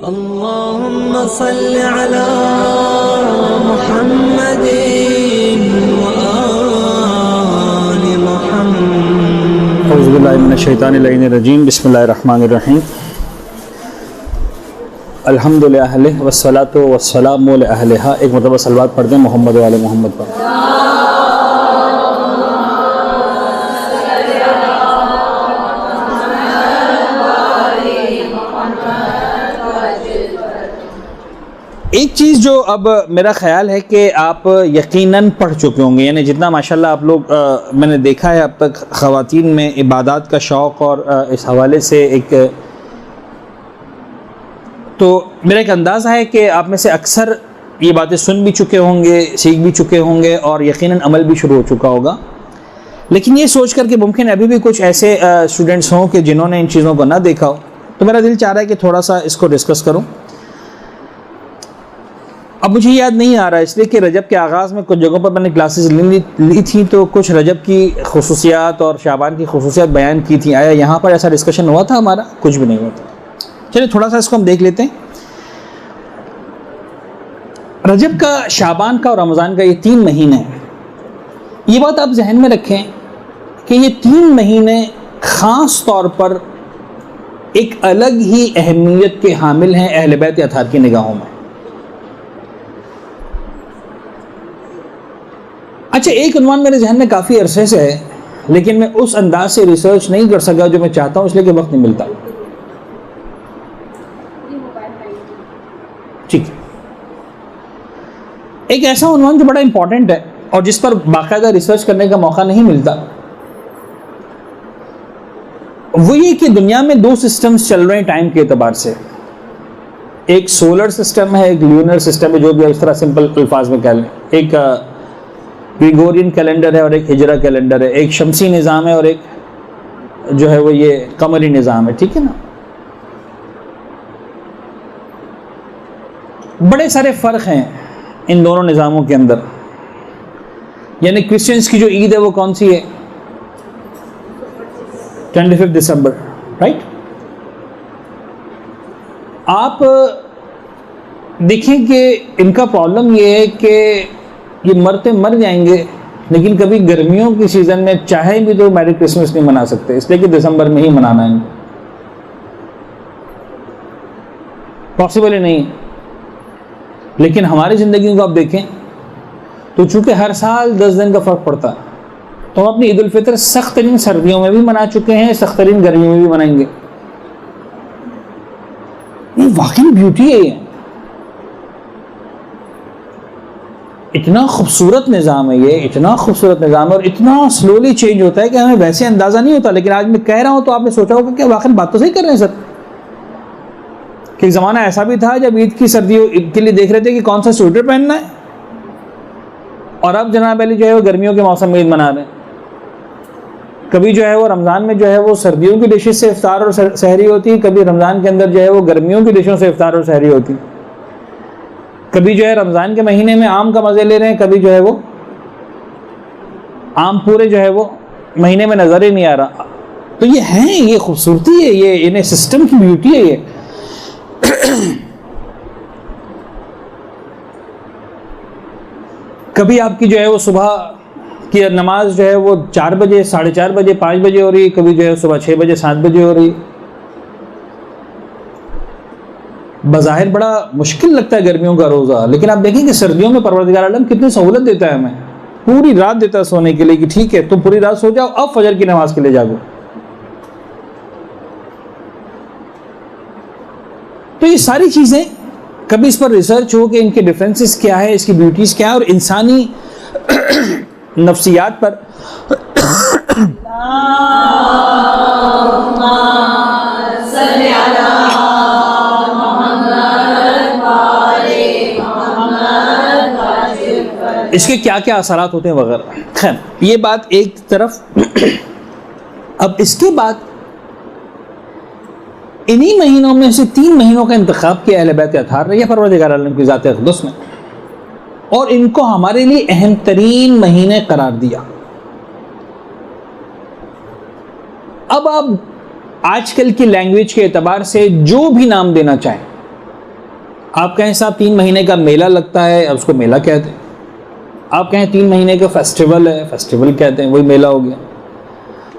अल्लाहुम्मा सल्लि अला मुहम्मदिन व आलि मुहम्मद। औज़ु बिल्लाहि मिनश शैतानिर रजीम। बिस्मिल्लाहिर रहमानिर रहीम। अल्हम्दुलिल्लाहि अहलिही वस्सलातु वस्सलामु अला अहलिहा। एक मरतबा सलवात पढ़ दें मोहम्मद व आले मोहम्मद पर। एक चीज़ जो अब मेरा ख़्याल है कि आप यकीनन पढ़ चुके होंगे, यानी जितना माशाल्लाह आप लोग मैंने देखा है अब तक ख़वातीन में इबादत का शौक़ और इस हवाले से एक तो मेरा एक अंदाज़ा है कि आप में से अक्सर ये बातें सुन भी चुके होंगे, सीख भी चुके होंगे और यकीनन अमल भी शुरू हो चुका होगा। लेकिन ये सोच कर कि मुमकिन अभी भी कुछ ऐसे स्टूडेंट्स हों कि जिन्होंने इन चीज़ों को ना देखा हो, तो मेरा दिल चाह रहा है कि थोड़ा सा इसको डिस्कस करूँ। अब मुझे याद नहीं आ रहा इसलिए कि रजब के आगाज़ में कुछ जगहों पर मैंने क्लासेस ली थी, तो कुछ रजब की खुसूसियात और शाबान की खुसूसियात बयान की थी। आया यहाँ पर ऐसा डिस्कशन हुआ था हमारा? कुछ भी नहीं हुआ था। चलिए थोड़ा सा इसको हम देख लेते हैं। रजब का, शाबान का और रमज़ान का ये 3 महीने हैं। ये बात आप जहन में रखें कि ये 3 महीने ख़ास तौर पर एक अलग ही अहमियत के हामिल हैं अहले बैत अतहार की निगाहों में। अच्छा, एक उन्वान मेरे जहन में काफ़ी अरसे से है, लेकिन मैं उस अंदाज से रिसर्च नहीं कर सका जो मैं चाहता हूँ, इसलिए कि वक्त नहीं मिलता। ठीक है, एक ऐसा उन्वान जो बड़ा इंपॉर्टेंट है और जिस पर बाकायदा रिसर्च करने का मौका नहीं मिलता, वो ये कि दुनिया में 2 सिस्टम्स चल रहे हैं टाइम के एतबार से। एक सोलर सिस्टम है, एक ल्यूनर सिस्टम है, जो भी इस तरह सिंपल अल्फाज में कह लें। एक ग्रेगोरियन कैलेंडर है और एक हिजरा कैलेंडर है। एक शमसी निज़ाम है और एक जो है वो ये कमरी निज़ाम है। ठीक है ना? बड़े सारे फ़र्क हैं इन दोनों निज़ामों के अंदर। यानी क्रिश्चियंस की जो ईद है वो कौन सी है? 25 दिसंबर, राइट? आप देखें कि इनका प्रॉब्लम ये है कि ये मरते मर जाएंगे, लेकिन कभी गर्मियों की सीज़न में चाहे भी तो मैरी क्रिसमस नहीं मना सकते, इसलिए कि दिसंबर में ही मनाना है। पॉसिबल ही नहीं। लेकिन हमारी ज़िंदगी को आप देखें तो चूँकि हर साल 10 दिन का फ़र्क पड़ता है, तो हम अपनी ईद उल फितर सख्त तरीन सर्दियों में भी मना चुके हैं, सख्त तरीन गर्मियों में भी मनाएंगे। ये वाकई ब्यूटी है। ये इतना खूबसूरत निज़ाम है, ये इतना खूबसूरत निज़ाम है और इतना स्लोली चेंज होता है कि हमें वैसे अंदाज़ा नहीं होता। लेकिन आज मैं कह रहा हूँ तो आपने सोचा होगा कि वाकई बात तो सही कर रहे हैं सर, कि एक ज़माना ऐसा भी था जब ईद की सर्दियों के लिए देख रहे थे कि कौन सा स्वेटर पहनना है, और अब जनाब अली जो है वो गर्मियों के मौसम में ईद मना रहे हैं। कभी जो है वो रमज़ान में जो है वो सर्दियों की डिशेज से इफ्तार और सहरी होती है, कभी रमज़ान के अंदर जो है वो गर्मियों की डिशों से इफ्तार और सहरी होती है। कभी जो है रमज़ान के महीने में आम का मज़े ले रहे हैं, कभी जो है वो आम पूरे जो है वो महीने में नज़र ही नहीं आ रहा। तो ये है, ये खूबसूरती है, ये इन्हें सिस्टम की ब्यूटी है। ये कभी आपकी जो है वो सुबह की नमाज जो है वो 4 बजे, 4:30 बजे, 5 बजे हो रही, कभी जो है सुबह 6 बजे, 7 बजे हो रही। बज़ाहिर बड़ा मुश्किल लगता है गर्मियों का रोज़ा, लेकिन आप देखें कि सर्दियों में परवरदिगार आलम कितनी सहूलत देता है हमें। पूरी रात देता है सोने के लिए कि ठीक है तुम पूरी रात सो जाओ, अब फजर की नमाज के लिए जागो। तो ये सारी चीज़ें कभी इस पर रिसर्च हो कि इनके डिफरेंसेस क्या है, इसकी ब्यूटीज़ क्या है, और इंसानी नफ्सियात पर इसके क्या क्या असरात होते हैं वगैरह। खैर, ये बात एक तरफ। अब इसके बाद इन्हीं महीनों में से 3 महीनों का इंतखाब किया अहले बैत अतहार ने या परवरदिगार आलम की ज़ात अक़दस ने, और इनको हमारे लिए अहम तरीन महीने करार दिया। अब आप आजकल की लैंग्वेज के एतबार से जो भी नाम देना चाहें, आप कहें साहब 3 महीने का मेला लगता है, अब उसको मेला कहते हैं। आप कहें 3 महीने का फेस्टिवल है, फेस्टिवल कहते हैं, वही मेला हो गया।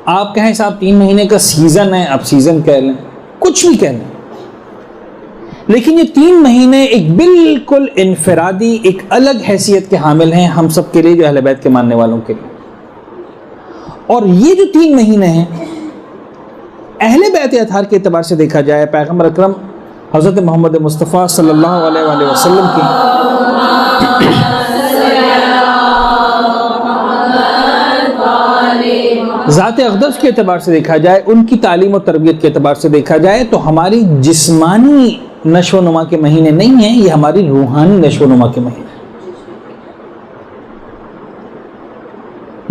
आप कहें साहब 3 महीने का सीजन है, अब सीजन कह लें, कुछ भी कह लें, लेकिन ये 3 महीने एक बिल्कुल इनफरादी, एक अलग हैसियत के हामिल हैं हम सब के लिए, जो अहले बैत के मानने वालों के लिए। और ये जो 3 महीने हैं, अहले बैत अतहार के एतबार से देखा जाए, पैगंबर अकरम हज़रत मोहम्मद मुस्तफ़ा सल्लल्लाहु अलैहि वसल्लम की ज़ात अक़दस के एतबार से देखा जाए, उनकी तालीम और तरबियत के एतबार से देखा जाए, तो हमारी जिस्मानी नशो नुमा के महीने नहीं हैं, ये हमारी रूहानी नशो नुमा के महीने।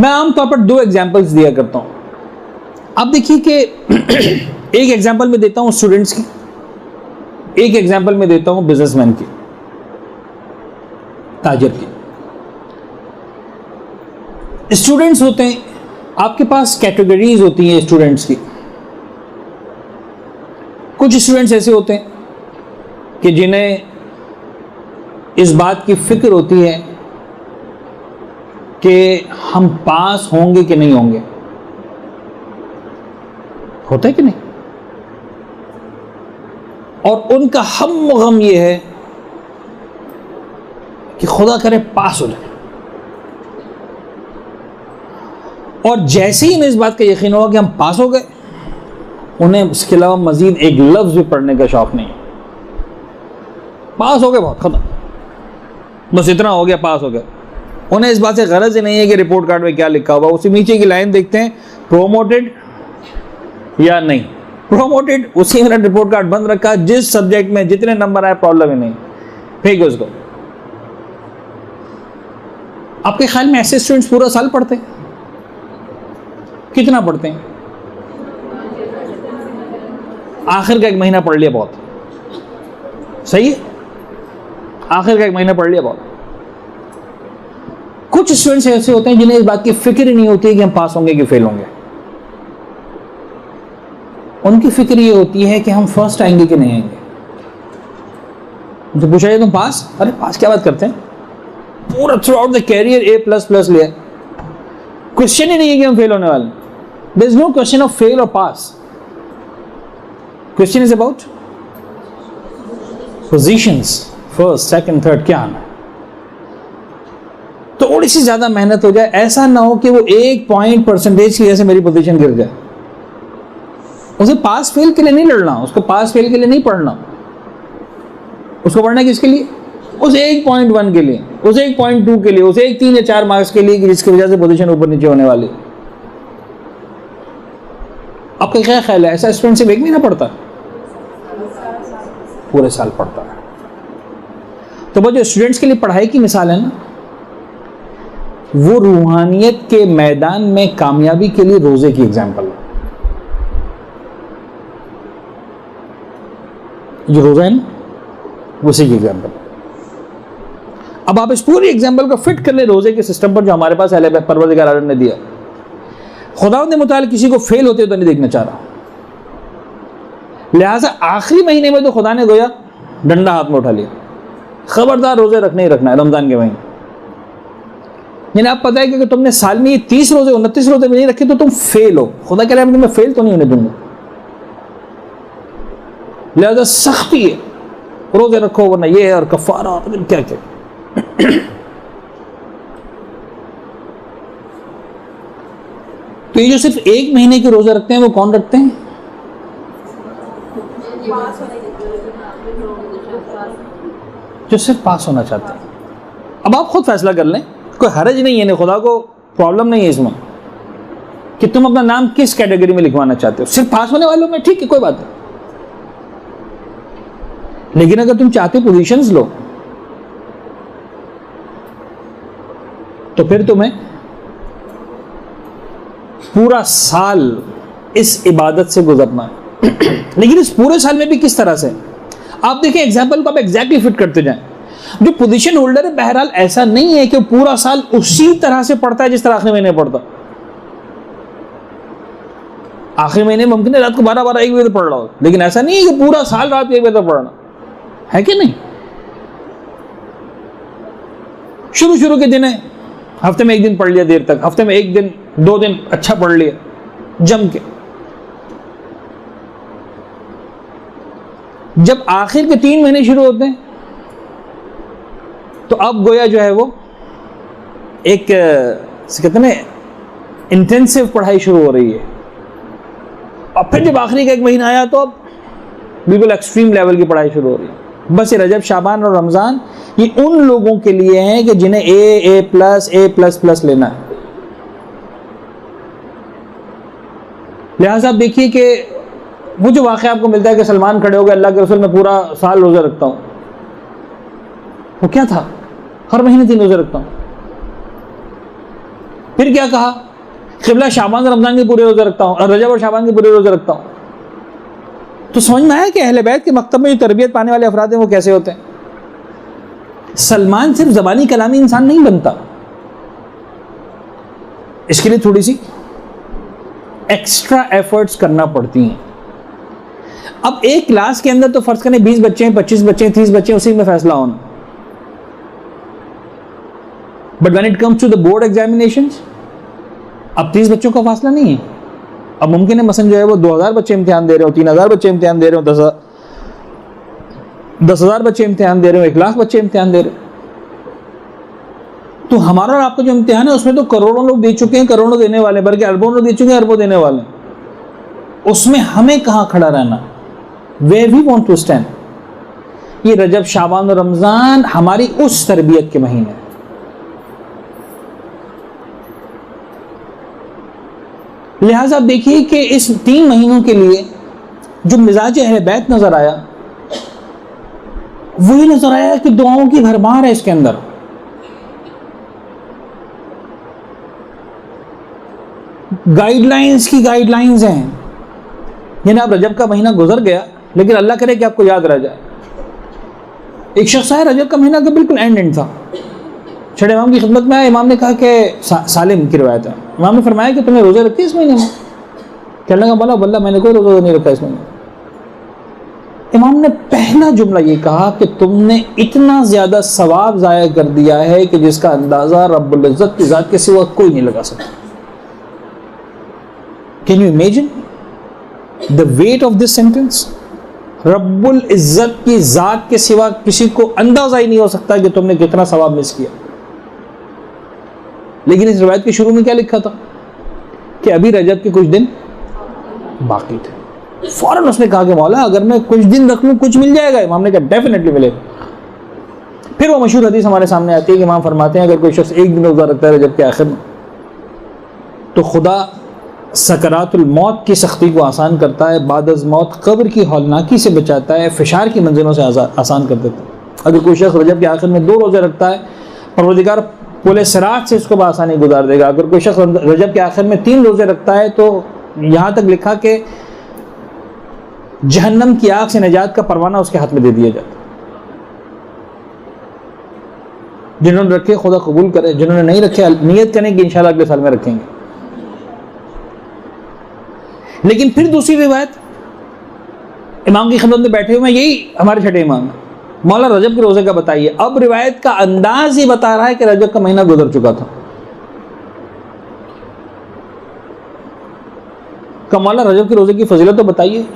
मैं आमतौर पर 2 एग्जाम्पल्स दिया करता हूं। अब देखिए कि एक एग्जाम्पल में देता हूं स्टूडेंट्स की, एक एग्जाम्पल में देता हूं बिजनेसमैन की, ताजिर की। स्टूडेंट्स होते हैं, आपके पास कैटेगरीज होती हैं स्टूडेंट्स की। कुछ स्टूडेंट्स ऐसे होते हैं कि जिन्हें इस बात की फिक्र होती है कि हम पास होंगे कि नहीं होंगे। होता है कि नहीं? और उनका हम गम ये है कि खुदा करे पास हो जाए, और जैसे ही इन्हें इस बात का यकीन होगा कि हम पास हो गए, उन्हें इसके अलावा मजीद एक लफ्ज भी पढ़ने का शौक नहीं है। पास हो गए, बहुत खत्म, बस इतना हो गया, पास हो गया। उन्हें इस बात से गरज ही नहीं है कि रिपोर्ट कार्ड में क्या लिखा हुआ, उसी नीचे की लाइन देखते हैं, प्रोमोटेड या नहीं प्रोमोटेड, उसी में रिपोर्ट कार्ड बंद रखा, जिस सब्जेक्ट में जितने नंबर आए प्रॉब्लम ही नहीं, फेंक उसको। आपके ख्याल में ऐसे स्टूडेंट्स पूरा साल पढ़ते हैं? कितना पढ़ते हैं? आखिर का 1 महीना पढ़ लिया, बहुत सही है, आखिर का 1 महीना पढ़ लिया, बहुत। कुछ स्टूडेंट्स ऐसे होते हैं जिन्हें इस बात की फिक्र ही नहीं होती है कि हम पास होंगे कि फेल होंगे। उनकी फिक्र ये होती है कि हम फर्स्ट आएंगे कि नहीं आएंगे। उनसे पूछा जाए तुम पास? अरे पास क्या बात करते हैं, पूरा throughout the career A++ लिया, क्वेश्चन ही नहीं है कि हम फेल होने वाले। There is no question of fail और pass, question is about positions, first, second, third, क्या आना है। तो थोड़ी सी ज्यादा मेहनत हो जाए, ऐसा ना हो कि वो 1 पॉइंट परसेंटेज की वजह से मेरी पोजीशन गिर जाए। उसे पास फेल के लिए नहीं लड़ना, उसको पास फेल के लिए नहीं पढ़ना, उसको पढ़ना किसके लिए? उस 1.1 के लिए, उस 1.2 के लिए, उस 1, 3 या 4 मार्क्स के लिए, जिसकी वजह से पोजीशन ऊपर नीचे होने वाली। आपका क्या ख्याल है, ऐसा स्टूडेंट सिर्फ 1 महीना पढ़ता है? पूरे साल पढ़ता है। तो वो जो स्टूडेंट्स के लिए पढ़ाई की मिसाल है ना, वो रूहानियत के मैदान में कामयाबी के लिए रोजे की एग्जाम्पल है। जो रोजा है ना, उसी की एग्जाम्पल। अब आप इस पूरी एग्जाम्पल को फिट कर ले रोजे के सिस्टम पर जो हमारे पास अहले परवरदिगार आलम ने दिया। खुदा ने मुताल किसी को फेल होते तो नहीं देखना चाह रहा, लिहाजा आखिरी महीने में तो खुदा ने गोया डंडा हाथ में उठा लिया, खबरदार रोजे रखने ही रखना है रमजान के महीने। यानी आप पता है कि अगर तुमने साल में ये 30 रोजे 29 रोजे में नहीं रखे तो तुम फेल हो। खुदा कह रहा है मैं फेल तो नहीं होने दूंगा, लिहाजा सख्ती है, रोजे रखो वरना ये है और कफारा और क्या क्या। तो ये जो सिर्फ 1 महीने के रोजे रखते हैं वो कौन रखते हैं? जो सिर्फ पास होना चाहते हैं। अब आप खुद फैसला कर लें, कोई हरज नहीं है, खुदा को प्रॉब्लम नहीं है इसमें कि तुम अपना नाम किस कैटेगरी में लिखवाना चाहते हो। सिर्फ पास होने वालों में ठीक है, कोई बात नहीं, लेकिन अगर तुम चाहते हो पोजीशंस लो तो फिर तुम्हें पूरा साल इस इबादत से गुजरना है। लेकिन इस पूरे साल में भी किस तरह से? आप देखें एग्जाम्पल को आप एग्जैक्टली फिट करते जाएं। जो पोजीशन होल्डर है बहरहाल ऐसा नहीं है कि पूरा साल उसी तरह से पढ़ता है जिस तरह आखिरी महीने पढ़ता। आखिरी महीने मुमकिन है रात को 12-12 1 बजे तक पढ़ रहा हो, लेकिन ऐसा नहीं है कि पूरा साल रात 1 बजे तक पढ़ना है कि नहीं। शुरू के दिन है, हफ्ते में एक दिन पढ़ लिया देर तक, हफ्ते में एक दिन 2 दिन अच्छा पढ़ लिया जम के। जब आखिर के 3 महीने शुरू होते हैं तो अब गोया जो है वो एक कहते हैं इंटेंसिव पढ़ाई शुरू हो रही है। और फिर जब आखिरी का 1 महीना आया तो अब बिल्कुल एक्सट्रीम लेवल की पढ़ाई शुरू हो रही है। बस ये रजब, शाबान और रमज़ान ये उन लोगों के लिए हैं कि जिन्हें A++ लेना है। लिहाजा आप देखिए कि वो जो वाक़या आपको मिलता है कि सलमान खड़े हो गए, अल्लाह के रसूल मैं पूरा साल रोज़ा रखता हूँ, वो क्या था? हर महीने 3 रोज़े रखता हूँ। फिर क्या कहा? क़िबला शाबान और रमज़ान के पूरे रोज़े रखता हूँ और रजब और शाबान के पूरे रोज़े रखता हूँ। तो समझ में आया कि अहले बैत के मकतब में जो तरबियत पाने वाले अफराद हैं वो कैसे होते हैं। सलमान सिर्फ ज़बानी कलामी इंसान नहीं बनता, इसके लिए थोड़ी सी एक्स्ट्रा एफर्ट्स करना पड़ती हैं। अब एक क्लास के अंदर तो फर्ज करें 20 बच्चे हैं, 25 बच्चे हैं, 30 बच्चे हैं, उसी में फैसला होना। But when it comes to the board examinations, अब 30 बच्चों का फासला नहीं है। अब मुमकिन है मसलन जो है वो 2000 बच्चे इम्तिहान दे रहे हो, 3000 बच्चे इम्तिहान दे रहे हो, 10,000 बच्चे इम्तिहान दे रहे हो, 1 लाख बच्चे इम्तिहान दे रहे हो। तो हमारा और आपका जो इम्तिहान है उसमें तो करोड़ों लोग दे चुके हैं, करोड़ों देने वाले, बल्कि अरबों लोग दे चुके हैं, अरबों देने वाले। उसमें हमें कहां खड़ा रहना? Where we want to stand। ये रजब, शाबान और रमजान हमारी उस तरबियत के महीने हैं। लिहाजा आप देखिए कि इस 3 महीनों के लिए जो मिजाज अहले बैत नजर आया, वही नजर आया कि दुआओं की भरमार है इसके अंदर। गाइडलाइंस की गाइडलाइंस हैं। यानी आप रजब का महीना गुजर गया, लेकिन अल्लाह करे कि आपको याद रह जाए। एक शख्स है, रजब का महीना का बिल्कुल एंड था, छठे इमाम की खिदमत में आया। इमाम ने कहा कि सालिम की रिवायत है, इमाम ने फरमाया कि तुम्हें रोज़े रखते इस महीने में? कहने लगा बोला वल्लाह मैंने कोई रोज़ा नहीं रखा इस महीने। इमाम ने पहला जुमला ये कहा कि तुमने इतना ज़्यादा सवाब ज़ाया कर दिया है कि जिसका अंदाज़ा रब्बुल इज़्ज़त की ज़ात के सिवा कोई नहीं लगा सकता। Can you imagine the weight of this sentence? रब्बुल इज़्ज़त की ज़ात के सिवा किसी को अंदाज़ा ही नहीं हो सकता कि तुमने कितना सवाब मिस किया। लेकिन इस रिवायत के शुरू में क्या लिखा था कि अभी रजब के कुछ दिन बाकी थे। फौरन उसने कहा कि मौला अगर मैं कुछ दिन रख लूं कुछ मिल जाएगा। इमाम ने कहा डेफिनेटली मिलेगा। फिर वो मशहूर हदीस हमारे सामने आती है कि इमाम फरमाते हैं अगर कोई शख्स एक दिन रोज़ा रखता है रजब के आखिर में, तो खुदा सकरातुल मौत की सख्ती को आसान करता है, बादअज़ मौत कब्र की हौलनाकी से बचाता है, फिशार की मंजिलों से आसान कर देता है। अगर कोई शख्स रजब के आखिर में 2 रोज़े रखता है, परवरदिगार पुले सिरात से इसको बआसानी गुजार देगा। अगर कोई शख्स रजब के आखिर में 3 रोज़े रखता है तो यहाँ तक लिखा कि जहन्नम की आग से निजात का परवाना उसके हाथ में दे दिया जाता। जिन्होंने रखे खुदा कबूल करे, जिन्होंने नहीं रखे नियत करें कि इंशाल्लाह अगले साल में रखेंगे। लेकिन फिर दूसरी रिवायत, इमाम की खिदमत में बैठे हुए, यही हमारे छठे इमाम, मौला रजब के रोजे का बताइए। अब रिवायत का अंदाज ही बता रहा है कि रजब का महीना गुजर चुका था। मौला रजब के रोजे की फजीलत तो बताइए।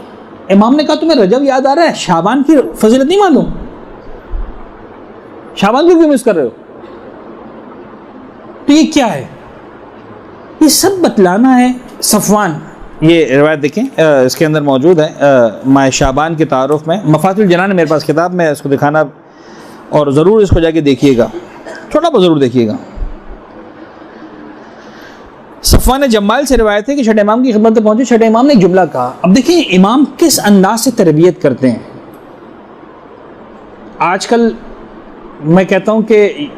इमाम ने कहा तुम्हें रजब याद आ रहा है, शाबान की फजीलत नहीं मालूम? शाबान को क्यों मिस कर रहे हो? तो ये क्या है? ये सब बतलाना है। सफवान, ये रिवायत देखें, इसके अंदर मौजूद है माह शाबान के तारुफ में। मफातिल जनान मेरे पास किताब में, इसको दिखाना और ज़रूर इसको जाके देखिएगा, छोटा बहुत ज़रूर देखिएगा। सफवान जम्माल से रिवायत है कि छठे इमाम की खिदमत में पहुंचे, छठे इमाम ने एक जुमला कहा। अब देखिए इमाम किस अंदाज से तरबियत करते हैं। आजकल मैं कहता हूं कि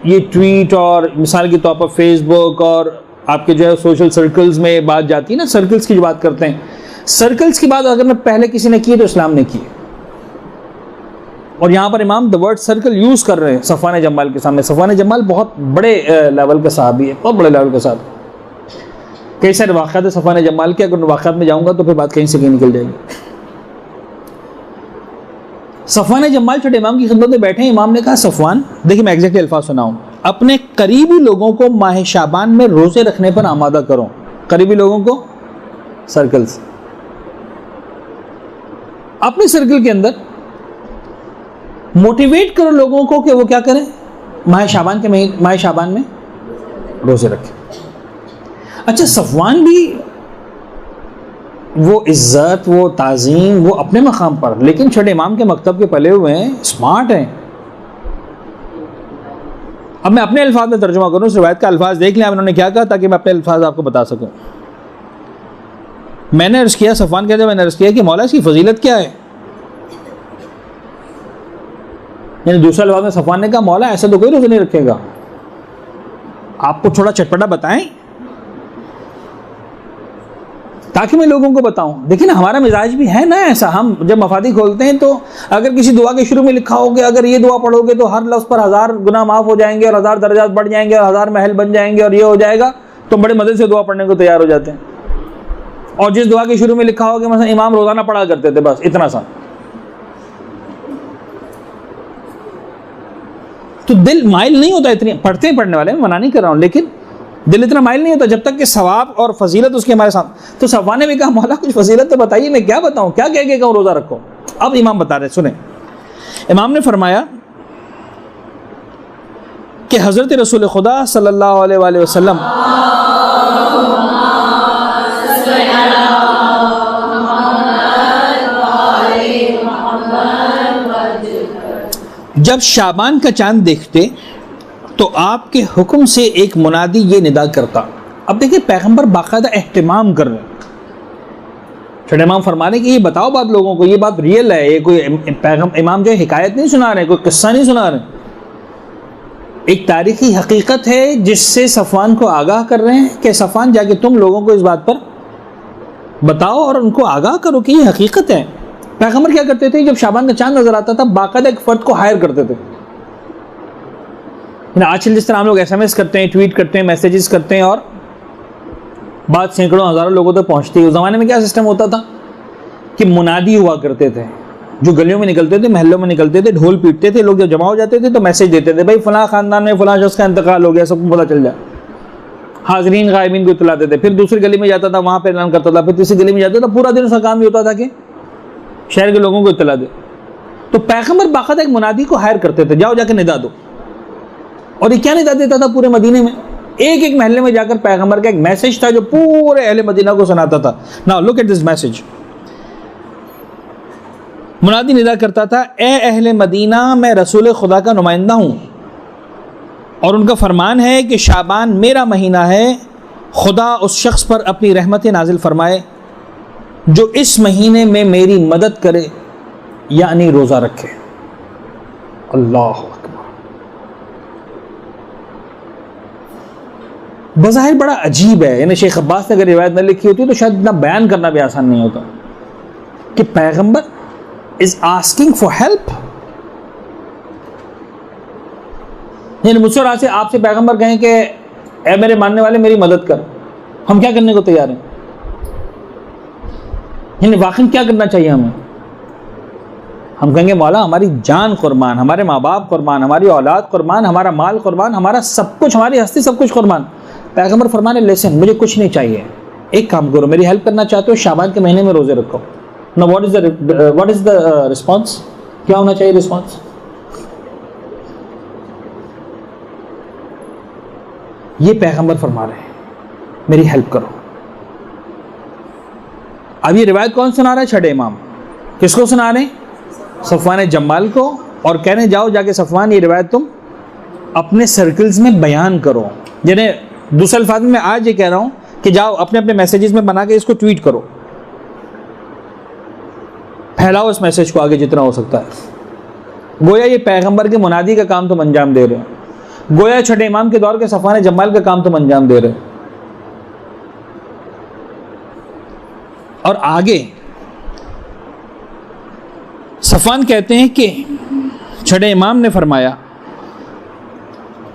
ये ट्वीट और मिसाल के तौर पर फेसबुक और आपके जो है सोशल सर्कल्स में बात जाती है ना, सर्कल्स की जो बात करते हैं, सर्कल्स की बात अगर मैं पहले किसी ने की तो इस्लाम ने की। और यहाँ पर इमाम द वर्ड सर्कल यूज़ कर रहे हैं सफवान जम्माल के सामने। सफवान जम्माल बहुत बड़े लेवल का साहबी है, बहुत बड़े लेवल का साहब। कई सारे वाक़यात है सफवान जम्माल के, अगर वाक़यात में जाऊँगा तो फिर बात कहीं से कहीं निकल जाएगी। सफवान जम्माल छोटे इमाम की खिदमत में बैठे, इमाम ने कहा सफवान, देखिए मैं एग्जैक्टली अल्फाज सुनाऊँ, अपने करीबी लोगों को माह शाबान में रोजे रखने पर आमादा करो। करीबी लोगों को सर्कल्स, अपने सर्कल के अंदर मोटिवेट करो लोगों को कि वो क्या करें, माह शाबान में रोजे रखें। अच्छा, सफवान भी वो इज्जत, वो ताज़ीम, वो अपने मकाम पर, लेकिन छठे इमाम के मकतब के पले हुए हैं, स्मार्ट हैं। अब मैं अपने अल्फाज में तर्जुमा करूँ, इस रिवायत का अल्फाज देख लें उन्होंने क्या कहा, ताकि मैं अपने अल्फाज आपको बता सकूँ। मैंने अर्ज़ किया, सफवान कहते हैं मैंने अर्ज़ किया कि मौला इसकी फजीलत क्या है। यानी दूसरा अल्फाज में सफवान ने कहा मौला ऐसा तो कोई रोज़ा नहीं रखेगा, आपको थोड़ा चटपटा बताएं ताकि मैं लोगों को बताऊं। देखिए ना, हमारा मिजाज भी है ना ऐसा, हम जब मफादी खोलते हैं तो अगर किसी दुआ के शुरू में लिखा हो कि अगर ये दुआ पढ़ोगे तो हर लफ्ज़ पर 1000 गुनाह माफ़ हो जाएंगे और 1000 दर्जात बढ़ जाएंगे और 1000 महल बन जाएंगे और ये हो जाएगा, तो बड़े मज़े से दुआ पढ़ने को तैयार हो जाते हैं। और जिस दुआ के शुरू में लिखा हो कि मतलब इमाम रोज़ाना पढ़ा करते थे, बस इतना सा, तो दिल माइल नहीं होता। इतनी पढ़ते हैं पढ़ने वाले, मैं मना नहीं कर रहा हूँ, लेकिन दिल इतना माइल नहीं होता जब तक कि सवाब और फजीलत उसके हमारे साथ। तो सफवान ने भी कहा मौला कुछ फजीलत तो बताइए, मैं क्या बताऊं, क्या कह के कहूं रोज़ा रखो। अब इमाम बता रहे, सुने। इमाम ने फरमाया कि हज़रत रसूल खुदा सल्लल्लाहु अलैहि वसल्लम जब शाबान का चांद देखते तो आपके हुक्म से एक मुनादी ये निदा करता। अब देखिए, पैगंबर बाकायदा एहतिमाम कर रहे हैं। छठे इमाम फरमा रहे कि ये बताओ बात लोगों को, ये बात रियल है, ये कोई इमाम जो है हिकायत नहीं सुना रहे, कोई किस्सा नहीं सुना रहे, एक तारीखी हकीकत है जिससे सफवान को आगाह कर रहे हैं कि सफवान जाके तुम लोगों को इस बात पर बताओ और उनको आगाह करो कि ये हकीकत है। पैगंबर क्या करते थे, जब शाबान का चांद नजर आता था बाकायदा एक फर्द को हायर करते थे। आजकल जिस तरह हम लोग SMS करते हैं, ट्वीट करते हैं, मैसेजेस करते हैं और बात सैकड़ों हज़ारों लोगों तक पहुंचती है। उस ज़माने में क्या सिस्टम होता था कि मुनादी हुआ करते थे, जो गलियों में निकलते थे, महलों में निकलते थे, ढोल पीटते थे, लोग जब जमा हो जाते थे तो मैसेज देते थे, भाई फलां ख़ानदान में फलां शख्स का इंतकाल हो गया, सबको पता चल जाए। हाजरीन गायबीन को इत्तला देते, फिर दूसरी गली में जाता था, वहाँ पर ऐलान करता था, फिर तीसरी गली में जाता था, पूरा दिन उसका काम ही होता था कि शहर के लोगों को इत्तला दे। तो पैगंबर बाकायदा एक मुनादी को हायर करते थे, जाओ जाके निदा दो। और ये क्या निदा देता था पूरे मदीने में, एक एक महल्ले में जाकर पैगंबर का एक मैसेज था जो पूरे अहले मदीना को सुनाता था। Now look at this message. मुनादी निदा करता था, ए अहले मदीना, मैं रसूल खुदा का नुमाइंदा हूँ और उनका फरमान है कि शाबान मेरा महीना है, खुदा उस शख्स पर अपनी रहमत नाजिल फरमाए जो इस महीने में मेरी मदद करे, यानी रोज़ा रखे। अल्लाह अकबर। बज़ाहिर बड़ा अजीब है, यानी शेख अब्बास ने अगर रिवायत न लिखी होती तो शायद इतना बयान करना भी आसान नहीं होता कि पैगंबर इज आस्किंग फॉर हेल्प। यानी मुझसे और आपसे पैगंबर कहें कि ए मेरे मानने वाले मेरी मदद कर, हम क्या करने को तैयार हैं? यानी वाकई क्या करना चाहिए हमें? हम कहेंगे मौला हमारी जान कुर्बान, हमारे माँ बाप कुर्बान, हमारी औलाद कुर्बान, हमारा माल कुर्बान, हमारा सब कुछ, हमारी हस्ती सब कुछ कुर्बान। पैगंबर फरमाने लेसन मुझे कुछ नहीं चाहिए, एक काम करो, मेरी हेल्प करना चाहते हो, शाबान के महीने में रोजे रखो। ना व्हाट इज द रिस्पॉन्स? क्या होना चाहिए रिस्पॉन्स? ये पैगंबर फरमा रहे हैं मेरी हेल्प करो। अब ये रिवायत कौन सुना रहा है? छठे इमाम। किसको सुना रहे हैं? सफवान जम्माल को। और कह रहे जाओ जाके सफवान ये रिवायत तुम अपने सर्कल्स में बयान करो। जिन्हें दूसरे अल्फाज में मैं आज ये कह रहा हूं कि जाओ अपने अपने मैसेजेस में बना के इसको ट्वीट करो, फैलाओ इस मैसेज को आगे जितना हो सकता है। गोया ये पैगंबर के मुनादी का काम तुम अंजाम दे रहे हो, गोया छठे इमाम के दौर के सफवान जम्माल का काम तुम अंजाम दे रहे हो। और आगे सफवान कहते हैं कि छठे इमाम ने फरमाया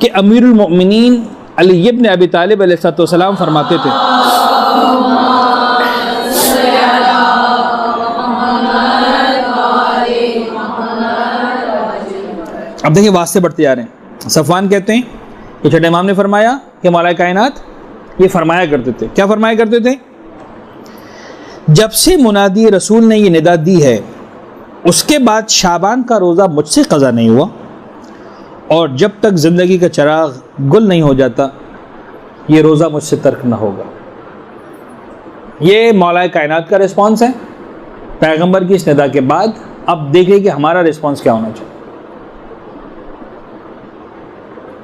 कि अमीरुल मोमिनीन अली इब्न अबी तालिब अलैहिस्सलाम फरमाते थे, अब देखिए वास्ते बढ़ते जा रहे हैं। सफवान कहते हैं तो छठे इमाम ने फरमाया कि मौला कायनात ये फरमाया करते थे, क्या फरमाया करते थे? जब से मुनादी रसूल ने ये निदा दी है उसके बाद शाबान का रोज़ा मुझसे क़ज़ा नहीं हुआ, और जब तक ज़िंदगी का चिराग गुल नहीं हो जाता ये रोज़ा मुझसे तर्क ना होगा। ये मौला कायनात का रिस्पॉन्स है पैगंबर की इस निदा के बाद। अब देखिए कि हमारा रिस्पॉन्स क्या होना चाहिए।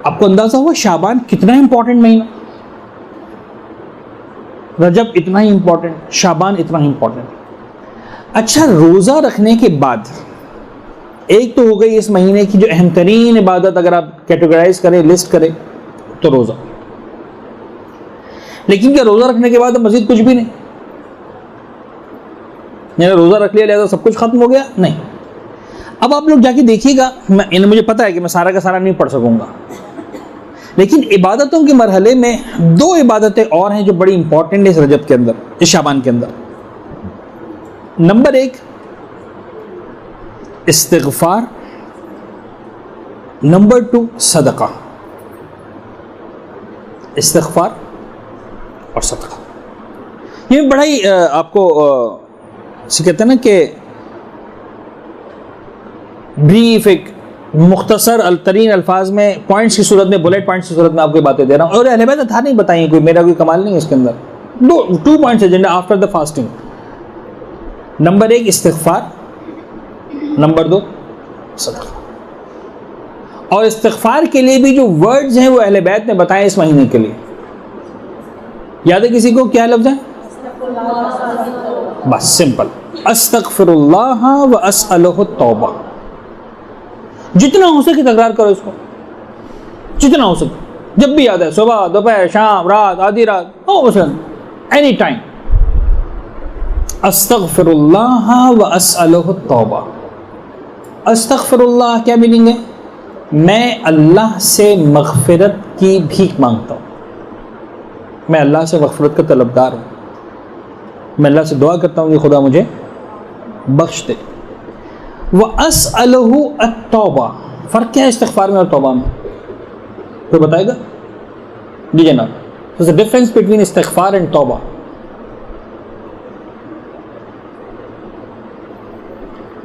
आपको अंदाज़ा हुआ शाबान कितना इंपॉर्टेंट महीना, रजब इतना ही इंपॉर्टेंट, शाबान इतना ही इंपॉर्टेंट। अच्छा, रोज़ा रखने के बाद एक तो हो गई इस महीने की जो अहम तरीन इबादत, अगर आप कैटेगराइज करें, लिस्ट करें तो रोज़ा। लेकिन क्या रोज़ा रखने के बाद मज़ीद कुछ भी नहीं? मैंने रोज़ा रख लिया लिहाजा सब कुछ खत्म हो गया? नहीं। अब आप लोग जाके देखिएगा, मुझे पता है कि मैं सारा का सारा नहीं पढ़ सकूंगा, लेकिन इबादतों के मरहले में दो इबादतें और हैं जो बड़ी इंपॉर्टेंट है इस रजब के अंदर, इस शाबान के अंदर। नंबर एक इस्तिग़फ़ार, नंबर टू सदका। इस्तिग़फ़ार और सदका, ये बड़ा ही आपको कहते हैं ना कि ब्रीफ, एक मुख्तसर तरीन अल्फाज में, पॉइंट्स की सूरत में, बुलेट पॉइंट्स की सूरत में आपको बातें दे रहा हूँ। और अहले बैत था नहीं बताइए, कोई मेरा कोई कमाल नहीं है इसके अंदर। Two points agenda after the fasting. Number एक इस्तिग़फ़ार, नंबर दो सदका। और इस्तिग़फ़ार के लिए भी जो वर्ड्स हैं वो अहले बैत ने बताए इस महीने के लिए। याद है किसी को क्या लफ्ज़ है? बस सिंपल, अस्तग़फ़िरुल्लाह व अस्अलुहु तौबा। जितना हो सके तकरार करो इसको, जितना हो सके, जब भी याद है, सुबह, दोपहर, शाम, रात, आधी रात, एनी टाइम। अस्तग़फ़िरुल्लाह व अस्अलुहु तौबा। अस्तग़फ़िरुल्लाह क्या मीनिंग है? मैं अल्लाह से मग़फ़िरत की भीख मांगता हूँ, मैं अल्लाह से मग़फ़िरत का तलबदार हूँ, मैं अल्लाह से दुआ करता हूँ कि खुदा मुझे बख्श दे। व अस्अलुहु अत-तौबा, फ़र्क क्या है इस्तिग़फ़ार में और तौबा में? कोई बताएगा? जी जनाब, there's a difference between इस्तिग़फ़ार एंड तौबा।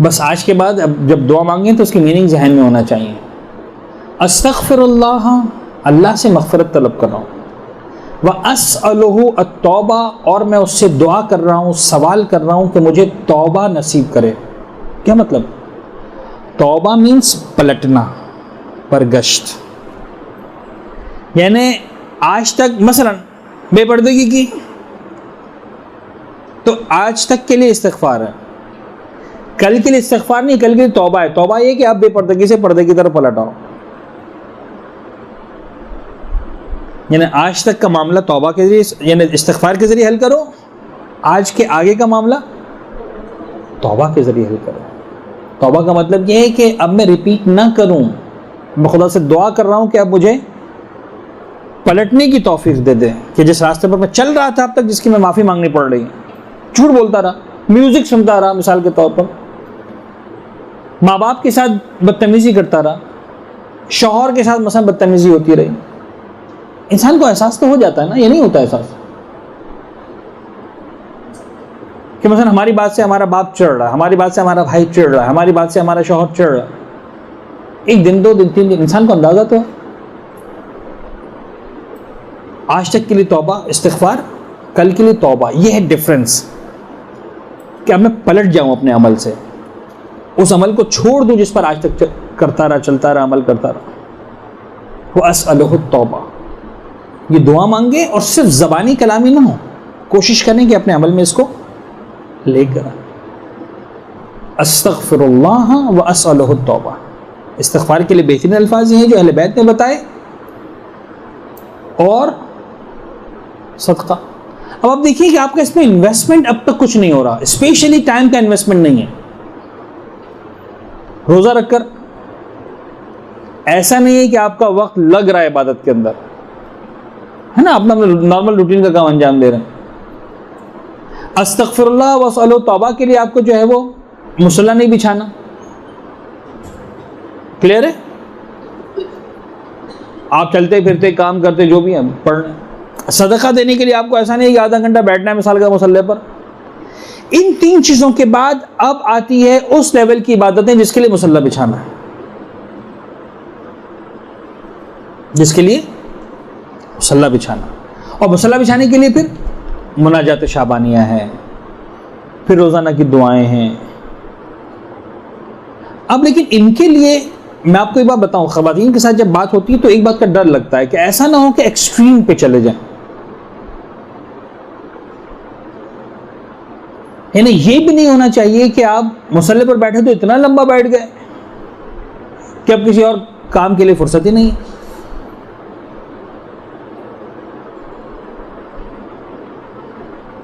बस आज के बाद अब जब दुआ मांगें तो उसकी मीनिंग जहन में होना चाहिए। अस्तग़फ़िरुल्लाह, अल्लाह से मग़फ़िरत तलब कर रहा हूँ, व अस्अलुहु अत-तौबा, और मैं उससे दुआ कर रहा हूँ, सवाल कर रहा हूँ कि मुझे तौबा नसीब करे। क्या मतलब? तौबा मीन्स पलटना, बरगश्त। यानी आज तक मसलन बेपर्दगी की तो आज तक के लिए इस्तिग़फ़ार है, कल के लिए इस्तिग़फ़ार नहीं, कल के लिए तौबा है। तौबा ये कि आप बेपर्दगी से पर्दे की तरफ पलट आओ। यानी आज तक का मामला तौबा के जरिए, यानी इस्तिग़फ़ार के ज़रिए हल करो, आज के आगे का मामला तौबा के ज़रिए हल करो। तौबा का मतलब ये है कि अब मैं रिपीट ना करूं, मैं खुदा से दुआ कर रहा हूं कि अब मुझे पलटने की तौफीक दे दे, कि जिस रास्ते पर मैं चल रहा था अब तक, जिसकी मैं माफ़ी मांगनी पड़ रही है, झूठ बोलता रहा, म्यूज़िक सुनता रहा, मिसाल के तौर पर माँ बाप के साथ बदतमीज़ी करता रहा, शौहर के साथ मसलन बदतमीज़ी होती रही, इंसान को एहसास तो हो जाता है ना, ये नहीं होता एहसास कि मसलन हमारी बात से हमारा बाप चिढ़ रहा है, हमारी बात से हमारा भाई चिढ़ रहा है, हमारी बात से हमारा शौहर चिढ़ रहा है। एक दिन, दो दिन, तीन दिन, इंसान को अंदाजा तो है। आज तक के लिए तौबा इस्तिग़फ़ार, कल के लिए तौबा। ये है डिफरेंस कि अब मैं पलट जाऊं अपने अमल से, उस अमल को छोड़ दूं जिस पर आज तक करता रहा, चलता रहा, अमल करता रहा। वो अस्अलुहु तौबा, ये दुआ मांगे और सिर्फ ज़बानी कलामी ना हो, कोशिश करें कि अपने अमल में इसको लेकर। अस्तग़फ़िरुल्लाह व अस्अलुहु तौबा। इस्तिग़फ़ार के लिए बेहतरीन अल्फाज हैं जो अहले बैत ने बताए, और सदका। अब आप देखिए कि आपका इसमें इन्वेस्टमेंट अब तक कुछ नहीं हो रहा, स्पेशली टाइम का इन्वेस्टमेंट नहीं है। रोज़ा रखकर ऐसा नहीं है कि आपका वक्त लग रहा है इबादत के अंदर, है ना, अपना नॉर्मल रूटीन का काम अंजाम दे रहे हैं। अस्तग़फ़िरुल्लाह व अस्अलुहु तौबा के लिए आपको जो है वो मुसल्ला नहीं बिछाना, क्लियर है? आप चलते फिरते काम करते जो भी हैं पढ़। सदका देने के लिए आपको ऐसा नहीं है कि आधा घंटा बैठना है मिसाल का मुसल्ले पर। इन 3 चीजों के बाद अब आती है उस लेवल की इबादतें जिसके लिए मुसल्ला बिछाना है, जिसके लिए मुसल्ला बिछाना। और मुसल्ला बिछाने के लिए फिर मुनाजात शाबानिया है, फिर रोजाना की दुआएं हैं। अब लेकिन इनके लिए मैं आपको एक बात बताऊं, खवातीन के साथ जब बात होती है तो एक बात का डर लगता है कि ऐसा ना हो कि एक्सट्रीम पे चले जाएं। यानी ये भी नहीं होना चाहिए कि आप मुसल्ले पर बैठे तो इतना लंबा बैठ गए कि अब किसी और काम के लिए फुर्सत ही नहीं है।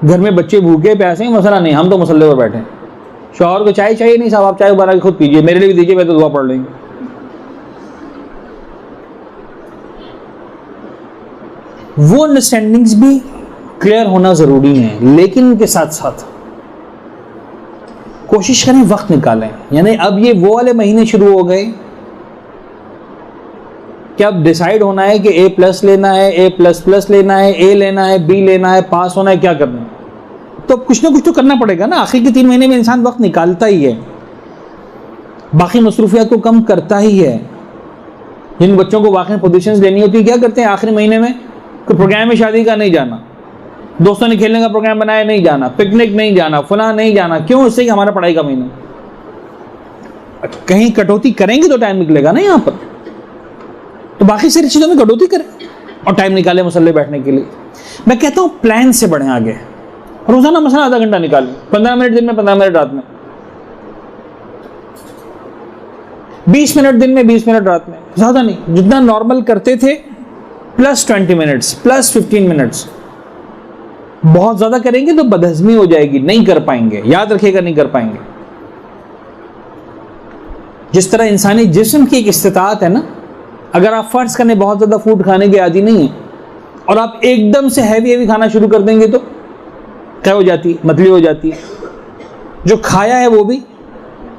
घर में बच्चे भूखे प्यासे हैं, मसला नहीं, हम तो मुसल्ले पर बैठे हैं। शौहर को चाय चाहिए नहीं, साहब आप चाय बना के खुद पीजिए, मेरे लिए भी दीजिए, मैं तो दुआ पढ़ लेंगे। वो अंडरस्टैंडिंग्स भी क्लियर होना जरूरी है, लेकिन इनके साथ साथ कोशिश करें वक्त निकालें। यानी अब ये वो वाले महीने शुरू हो गए कि अब डिसाइड होना है कि A+ लेना है, A++ लेना है, A लेना है, B लेना है, पास होना है, क्या करना है। तो कुछ ना कुछ तो करना पड़ेगा ना। आखिर के 3 महीने में इंसान वक्त निकालता ही है, बाकी मसरूफियात को कम करता ही है। जिन बच्चों को वाकई पोजीशंस लेनी होती है, क्या करते हैं आखिरी महीने में? कोई प्रोग्राम में शादी का नहीं जाना, दोस्तों ने खेलने का प्रोग्राम बनाया नहीं जाना, पिकनिक नहीं जाना, फला नहीं जाना। क्यों? इससे कि हमारा पढ़ाई का महीना। कहीं कटौती करेंगे तो टाइम निकलेगा ना यहाँ पर, तो बाकी सारी चीज़ों में कटौती करें और टाइम निकालें मुसल्ले बैठने के लिए। मैं कहता हूँ प्लान से बढ़ें आगे। रोजाना मसला आधा घंटा निकालें, 15 मिनट दिन में, 15 मिनट रात में, 20 मिनट दिन में, 20 मिनट रात में, ज़्यादा नहीं। जितना नॉर्मल करते थे प्लस 20 मिनट्स प्लस 15 मिनट्स। बहुत ज़्यादा करेंगे तो बदहज़मी हो जाएगी, नहीं कर पाएंगे। याद रखिएगा, नहीं कर पाएंगे। जिस तरह इंसानी जिस्म की एक इस्तिताअत है ना, अगर आप फर्ज करने बहुत ज़्यादा फूड खाने के आदी नहीं है और आप एकदम से हैवी खाना शुरू कर देंगे तो क्या हो जाती है? मतली हो जाती है। जो खाया है वो भी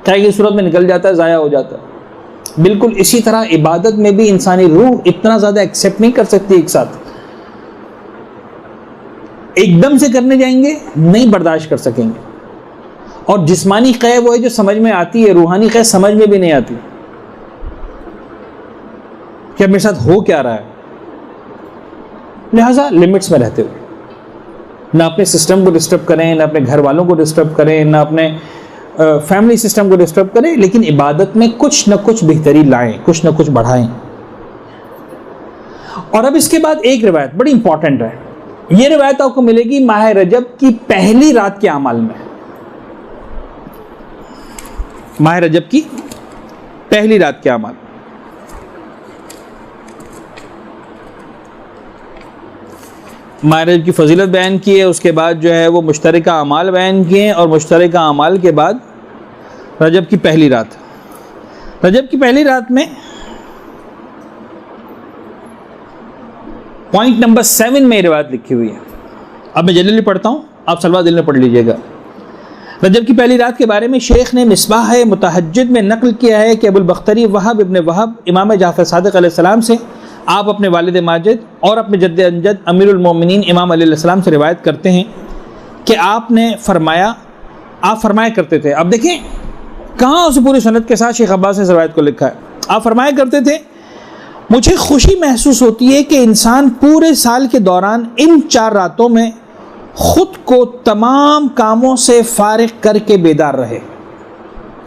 क्या की सूरत में निकल जाता है, ज़ाया हो जाता है। बिल्कुल इसी तरह इबादत में भी इंसानी रूह इतना ज़्यादा एक्सेप्ट नहीं कर सकती एक साथ। एकदम से करने जाएंगे नहीं बर्दाश्त कर सकेंगे। और जिस्मानी क़य वो है जो समझ में आती है, रूहानी क़य समझ में भी नहीं आती कि अब मेरे साथ हो क्या रहा है। लिहाजा लिमिट्स में रहते हुए ना अपने सिस्टम को डिस्टर्ब करें, ना अपने घर वालों को डिस्टर्ब करें, ना अपने फैमिली सिस्टम को डिस्टर्ब करें, लेकिन इबादत में कुछ न कुछ बेहतरी लाएं, कुछ न कुछ बढ़ाएं। और अब इसके बाद एक रिवायत बड़ी इंपॉर्टेंट है। यह रिवायत आपको मिलेगी माह रजब की पहली रात के अमाल में। माह रजब की पहली रात के अमाल, माह रजब की फजीलत बयान की है, उसके बाद जो है वो मुश्तरका अमाल बयान किए हैं, और मुश्तरका अमाल के बाद रजब की पहली रात। रजब की पहली रात में पॉइंट नंबर 7 में रिवायत लिखी हुई है। अब मैं जल्दी पढ़ता हूँ, आप सलवा दिल में पढ़ लीजिएगा। रजब की पहली रात के बारे में शेख ने मिसबाह मुतहज्जिद में नकल किया है कि अबुल बख्तरी वहाब इब्न वहाब इमाम जाफर सादिक अलैहिस्सलाम से, आप अपने वालिद माजिद और अपने जद्द अंजद अमीरुल मोमिनीन इमाम अली अलैहिस्सलाम से रिवायत करते हैं कि आपने फरमाया, आप फरमाया करते थे। अब देखें कहाँ उसे पूरी सनद के साथ शेख अब्बास ने इस रिवायत को लिखा है। आप फरमाया करते थे, मुझे खुशी महसूस होती है कि इंसान पूरे साल के दौरान इन 4 रातों में खुद को तमाम कामों से फारिग करके बेदार रहे।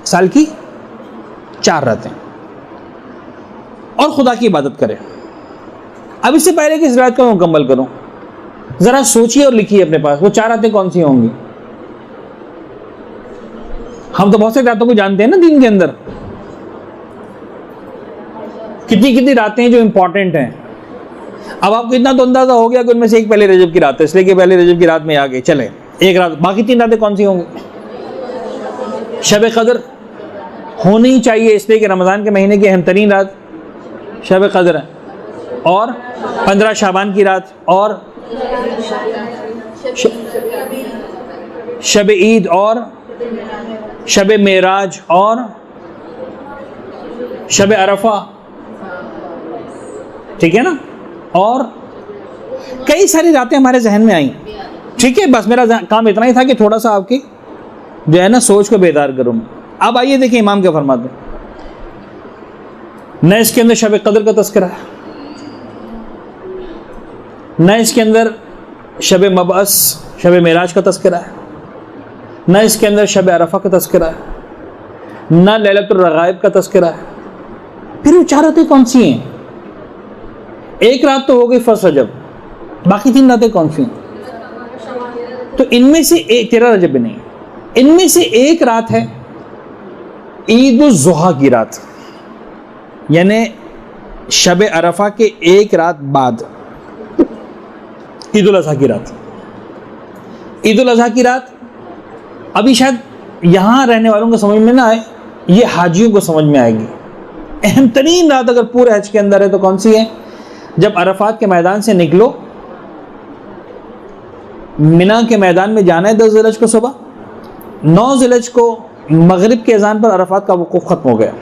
साल की 4 रातें और खुदा की इबादत करे। अब इससे पहले कि इस रिवायत को मैं मुकम्मल करूं, जरा सोचिए और लिखिए अपने पास वो 4 रातें कौन सी होंगी। हम तो बहुत सारी रातों को जानते हैं ना दिन के अंदर, कितनी कितनी रातें हैं जो इंपॉर्टेंट हैं। अब आपको इतना तो अंदाजा हो गया कि उनमें से एक पहले रजब की रात है, इसलिए कि पहले रजब की रात में आ गए, चले एक रात, बाकी 3 रातें कौन सी होंगी? शब कदर होनी चाहिए, इसलिए कि रमज़ान के महीने की अहम तरीन रात शब कदर है, और 15 शाबान की रात, और शब ईद, और शब मेराज, और शब अरफा, ठीक है ना। और कई सारी रातें हमारे जहन में आई, ठीक है। बस मेरा काम इतना ही था कि थोड़ा सा आपकी जो है ना सोच को बेदार करूँ। अब आइए देखिए इमाम क्या फरमाते हैं। न इसके अंदर शब कदर का तस्करा है, न इसके अंदर शब मबअस शब मेराज का तस्करा है, न इसके अंदर शब अरफा का तस्करा है, न लैलतुल रगाइब का तस्करा है। फिर वो 4 रातें कौन सी हैं? एक रात तो हो गई फर्स्ट रजब, बाकी 3 रातें कौन सी हैं? तो इनमें से एक 13 रजब भी नहीं, इनमें से एक रात है ईद उल ज़ुहा की रात, यानी शब अरफा के एक रात बाद ईद उल अज़हा की रात। ईद उल अज़हा की रात अभी शायद यहाँ रहने वालों को समझ में ना आए, ये हाजियों को समझ में आएगी। अहम तरीन रात अगर पूरे हज के अंदर है तो कौन सी है? जब अरफात के मैदान से निकलो, मिना के मैदान में जाना है 10 ज़िलहज को सुबह, 9 ज़िलहज को मगरिब के अज़ान पर अरफात का वक़ूफ़ ख़त्म हो गया,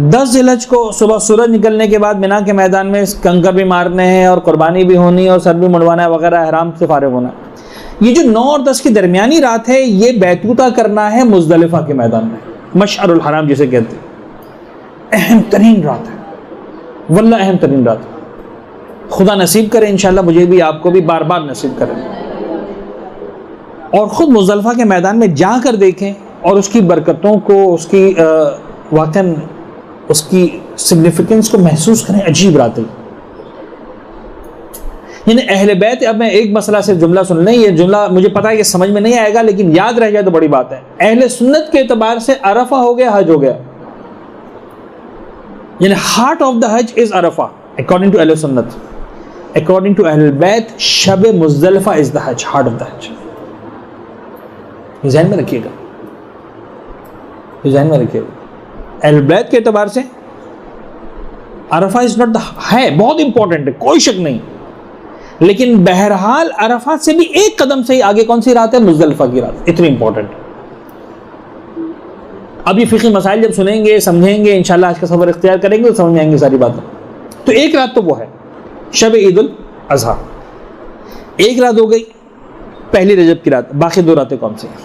10 ज़िलहज को सुबह सूरज निकलने के बाद मिना के मैदान में कंकर भी मारने हैं और कुर्बानी भी होनी है और सर भी मुड़वाना है वगैरह, हराम से फारिग होना है। ये जो 9 और 10 की दरमियानी रात है, ये बैतूता करना है मुज़दलिफ़ा के मैदान में, मशअरुल हराम जिसे कहते हैं। अहम तरीन रात है, वल्लाह अहम तरीन रात। खुदा नसीब करे इंशाअल्लाह मुझे भी आपको भी बार बार नसीब करे, और ख़ुद मुज़दलिफ़ा के मैदान में जाकर देखें और उसकी बरकतों को, उसकी वाक़न उसकी सिग्निफिकेंस को महसूस करें। अजीब रात है। यानी अहले बैत, अब मैं एक मसला से जुमला सुन लें, ये जुमला मुझे पता है कि समझ में नहीं आएगा लेकिन याद रह जाए तो बड़ी बात है। अहले सुन्नत के एतबार से अरफा हो गया, हज हो गया, यानी हार्ट ऑफ द हज इज अरफा अकॉर्डिंग टू अहले सुन्नत। अकॉर्डिंग टू अहले बैत शब मुज़दलिफ़ा इज द हज, हार्ट ऑफ द हज। ज़हन में रखिएगा, ज़हन में रखिएगा। अहले बैत के एतबार से अरफा इज नॉट द, है बहुत इंपॉर्टेंट है, कोई शक नहीं, लेकिन बहरहाल अरफात से भी एक कदम से ही आगे कौन सी रात है? मुज़दलिफ़ा की रात, इतनी इंपॉर्टेंट। अब ये फ़िक़ी मसाइल जब सुनेंगे, समझेंगे, इंशाअल्लाह आज का सफ़र इख्तियार करेंगे तो समझ में आएंगी सारी बातें। तो एक रात तो वो है शब ईद उल अज़हा, एक रात हो गई पहली रजब की रात, बाकी 2 रातें कौन सी हैं?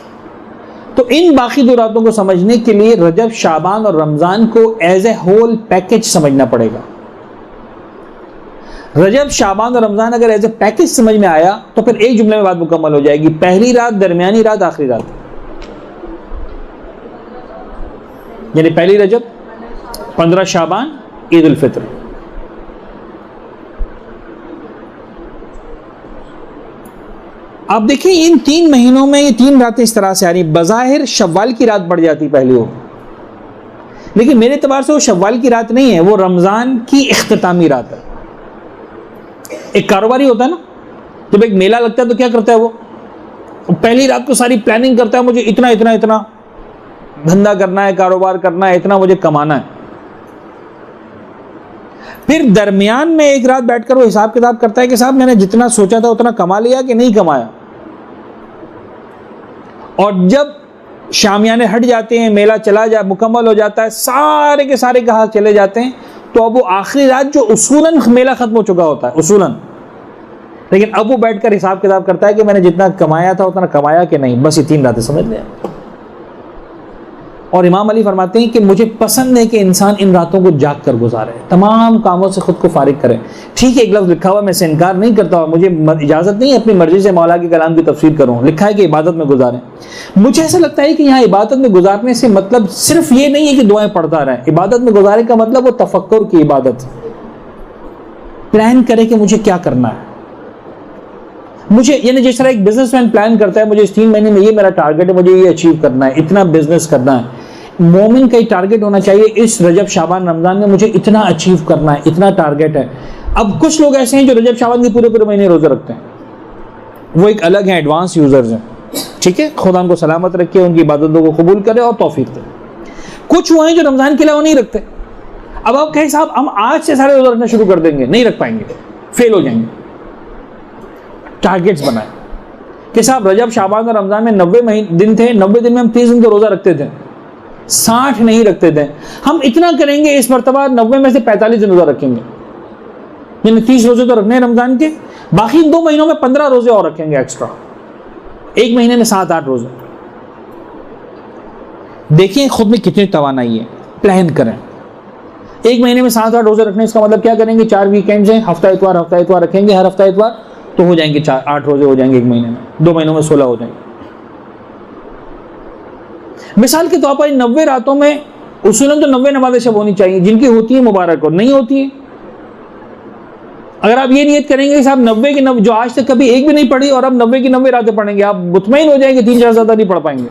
तो इन बाकी 2 रातों को समझने के लिए रजब, शाबान और रमज़ान को एज ए होल पैकेज समझना पड़ेगा। रजब, शाबान और रमज़ान अगर एज ए पैकेज समझ में आया तो फिर एक जुमले में बात मुकम्मल हो जाएगी। पहली रात, दरमियानी रात, आखिरी रात, यानी पहली रजब, 15 शाबान, ईद उल फित्र। आप देखिए इन 3 महीनों में ये 3 रातें इस तरह से आ रही। बज़ाहिर शव्वाल की रात बढ़ जाती पहली हो, लेकिन मेरे एतबार से वो शव्वाल की रात नहीं है, वो रमज़ान की इख्तितामी रात है। एक कारोबारी होता है ना, जब एक मेला लगता है तो क्या करता है वो पहली रात को सारी प्लानिंग करता है, मुझे इतना इतना इतना धंधा करना है, कारोबार करना है, इतना मुझे कमाना है। फिर दरमियान में एक रात बैठकर वो हिसाब किताब करता है कि साहब मैंने जितना सोचा था उतना कमा लिया कि नहीं कमाया। और जब शामियाने हट जाते हैं, मेला चला जा मुकम्मल हो जाता है, सारे के सारे ग्राहक चले जाते हैं, तो अब वो आखिरी रात जो उसूलन मेला खत्म हो चुका होता है उसूलन, लेकिन अब वो बैठकर हिसाब किताब करता है कि मैंने जितना कमाया था उतना कमाया कि नहीं। बस ये 3 रातें समझ लिया। और इमाम अली फरमाते हैं कि मुझे पसंद है कि इंसान इन रातों को जाग कर गुजारे, तमाम कामों से खुद को फारिग करे। ठीक है, एक लफ्ज़ लिखा हुआ, मैं इसे इनकार नहीं करता, मुझे इजाज़त नहीं है अपनी मर्जी से मौला के कलाम की तफसीर करूँ। लिखा है कि इबादत में गुजारें। मुझे ऐसा लगता है कि यहाँ इबादत में गुजारने से मतलब सिर्फ ये नहीं है कि दुआएं पढ़ता रहे। इबादत में गुजारने का मतलब वो तफक्कुर की इबादत, प्लान करे कि मुझे क्या करना है। मुझे यानी जिस तरह एक बिजनेसमैन प्लान करता है, मुझे इस 3 महीने में ये मेरा टारगेट है, मुझे ये अचीव करना है, इतना बिजनेस करना है। मोमिन का ही टारगेट होना चाहिए, इस रजब, शाबान, रमजान में मुझे इतना अचीव करना है, इतना टारगेट है। अब कुछ लोग ऐसे हैं जो रजब, शाबान के पूरे पूरे महीने रोजे रखते हैं, वो एक अलग है, एडवांस यूजर्स हैं। ठीक है, खुदा उनको सलामत रखे, उनकी इबादतों को कबूल करे और तौफीक दे। कुछ वो हैं जो रमजान के अलावा नहीं रखते। अब आप कहें साहब हम आज से सारे रोजे रखना शुरू कर देंगे, नहीं रख पाएंगे, फेल हो जाएंगे। टारगेट्स बनाए कि साहब रजब, शाबान और रमजान में 90 दिन थे, 90 दिन में हम 30 दिन का रोजा रखते थे, 60 नहीं रखते थे। हम इतना करेंगे, इस मरतबा 90 में से 45 दिन रोजा रखेंगे। यानी 30 रोजे तो रखने हैं रमजान के, बाकी 2 महीनों में 15 रोजे और रखेंगे एक्स्ट्रा, 1 महीने में 7-8 रोजे। देखिए खुद में कितनी तवानाई है, प्लान करें। 1 महीने में 7-8 रोजे रखने, इसका मतलब क्या करेंगे, 4 वीकेंड्स हैं, हफ्ता इतवार रखेंगे, हर हफ्ता इतवार, तो हो जाएंगे 8 रोजे हो जाएंगे 1 महीने में, 2 महीनों में 16 हो जाएंगे। मिसाल के तौर पर 90 रातों में उसूलन तो 90 नमाज़ें शब होनी चाहिए, जिनकी होती है मुबारक और नहीं होती है। अगर आप ये नियत करेंगे कि साहब 90 की 90 जो आज तक कभी एक भी नहीं पढ़ी और अब 90 की 90 रातें पढ़ेंगे, आप मुतमईन हो जाएंगे 3-4 ज़्यादा नहीं पढ़ पाएंगे।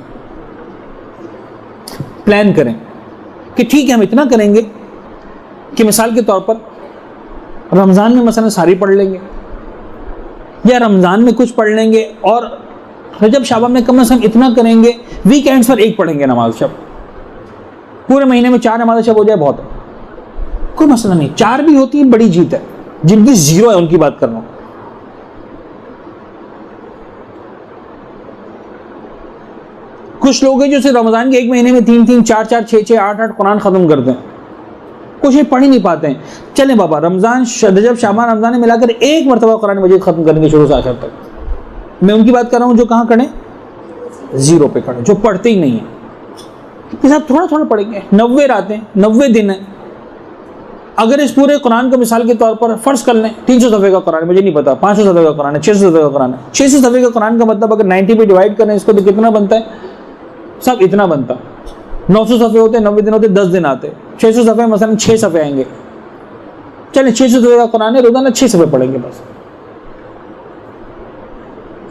प्लान करें कि ठीक है हम इतना करेंगे कि मिसाल के तौर पर रमज़ान में मसलन सारी पढ़ लेंगे या रमज़ान में कुछ पढ़ लेंगे, और रजब शाबान में कम से कम इतना करेंगे, वीकेंड्स पर 1 पढ़ेंगे नमाज शब, पूरे महीने में 4 नमाज शब हो जाए बहुत है, कोई मसला नहीं। 4 भी होती है बड़ी जीत है, जिनकी 0 है उनकी बात कर रहा हूं। कुछ लोग हैं जो सिर्फ रमजान के 1 महीने में 3-3, 4-4, 6-6, 8-8 कुरान खत्म करते हैं, कुछ ये पढ़ ही नहीं पाते हैं। चलें बाबा, रमजान रजब शाबान रमजान में मिलाकर 1 मरतबा कुरान मजीद खत्म करेंगे शुरू से आखिर तक। मैं उनकी बात कर रहा हूं जो कहां खड़े, 0 पे खड़े, जो पढ़ते ही नहीं है। साहब थोड़ा थोड़ा पढ़ेंगे, 90 रातें 90 दिन है। अगर इस पूरे कुरान को मिसाल के तौर पर फर्ज कर लें 300 सफ़े का कुरान, मुझे नहीं पता 500 सफ़े का कुरान है, 600 सफ़े का कुरान है, 600 सफ़े का कुरान का मतलब अगर 90 पे डिवाइड करें इसको तो कितना बनता है, सब इतना बनता। 900 सफ़े होते, 90 दिन होते, 10 दिन आते, 600 सफ़े मसलन 6 सफ़े आएंगे। चले 600 सफ़े का कुरान है, रोजाना 6 सफ़े पढ़ेंगे बस,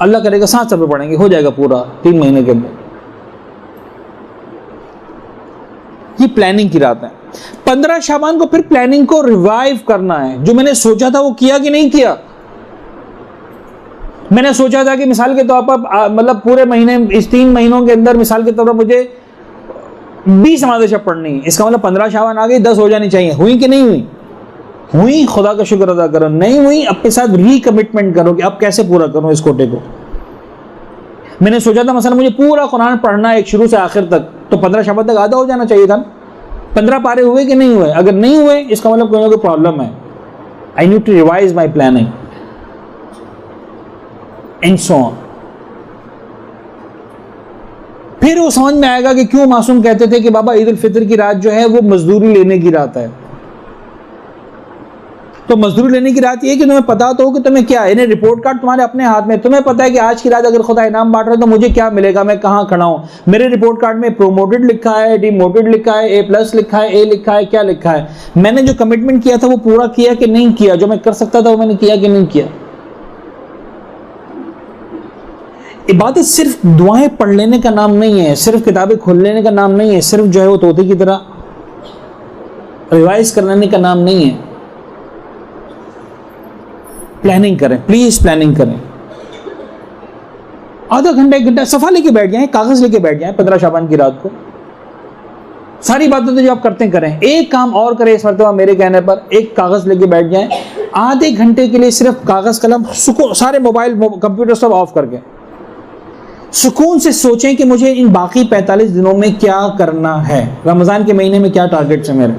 अल्लाह करेगा 7 सफ़े पढ़ेंगे, हो जाएगा पूरा 3 महीने के अंदर। ये प्लानिंग की रात है। 15 शाबान को फिर प्लानिंग को रिवाइव करना है। जो मैंने सोचा था वो किया कि नहीं किया। मैंने सोचा था कि मिसाल के तौर पर मतलब पूरे महीने, इस 3 महीनों के अंदर मिसाल के तौर पर मुझे 20 नमाज़ें शब पढ़नी है, इसका मतलब 15 शाबान आ गई, 10 हो जानी चाहिए। हुई कि नहीं हुई? हुई, खुदा का शुक्र अदा करो। नहीं हुई, अपने साथ रिकमिटमेंट करो कि अब कैसे पूरा करूं इस कोटे को। मैंने सोचा था मसलन मुझे पूरा कुरान पढ़ना है एक शुरू से आखिर तक, तो 15 शाबान तक आधा हो जाना चाहिए था। 15 पारे हुए कि नहीं हुए? अगर नहीं हुए इसका मतलब कोई ना कोई प्रॉब्लम है। I need to revise my planning and so on. फिर वो समझ में आएगा कि क्यों मासूम कहते थे कि बाबा ईद उल फितर की रात जो है वो मजदूरी लेने की रात है। तो मजदूरी लेने की रात ये कि तुम्हें पता तो हो कि तुम्हें क्या है, रिपोर्ट कार्ड तुम्हारे अपने हाथ में, तुम्हें पता है कि आज की रात अगर खुदा इनाम बांट रहा है तो मुझे क्या मिलेगा, मैं कहां खड़ा हूं। मेरे रिपोर्ट कार्ड में प्रोमोटेड लिखा है, डिमोटेड लिखा है, A+ लिखा है, A लिखा है, क्या लिखा है। मैंने जो कमिटमेंट किया था वो पूरा किया कि नहीं किया, जो मैं कर सकता था वो मैंने किया कि नहीं किया। इबादत सिर्फ दुआएं पढ़ लेने का नाम नहीं है, सिर्फ किताबें खोल लेने का नाम नहीं है, सिर्फ जो है वो तोते की तरह रिवाइज करने का नाम नहीं है। प्लानिंग करें, प्लीज प्लानिंग करें। आधा घंटा 1 घंटा सफा लेके बैठ जाएं, कागज लेके बैठ जाएं 15 शाबान की रात को। सारी बातें तो जो आप करते करें, एक काम और करें इस मरतबा मेरे कहने पर, एक कागज लेके बैठ जाएं आधे घंटे के लिए, सिर्फ कागज कलम, सुकून, सारे मोबाइल कंप्यूटर सब ऑफ करके सुकून से सोचें कि मुझे इन बाकी 45 दिनों में क्या करना है। रमजान के महीने में क्या टारगेट्स है मेरे,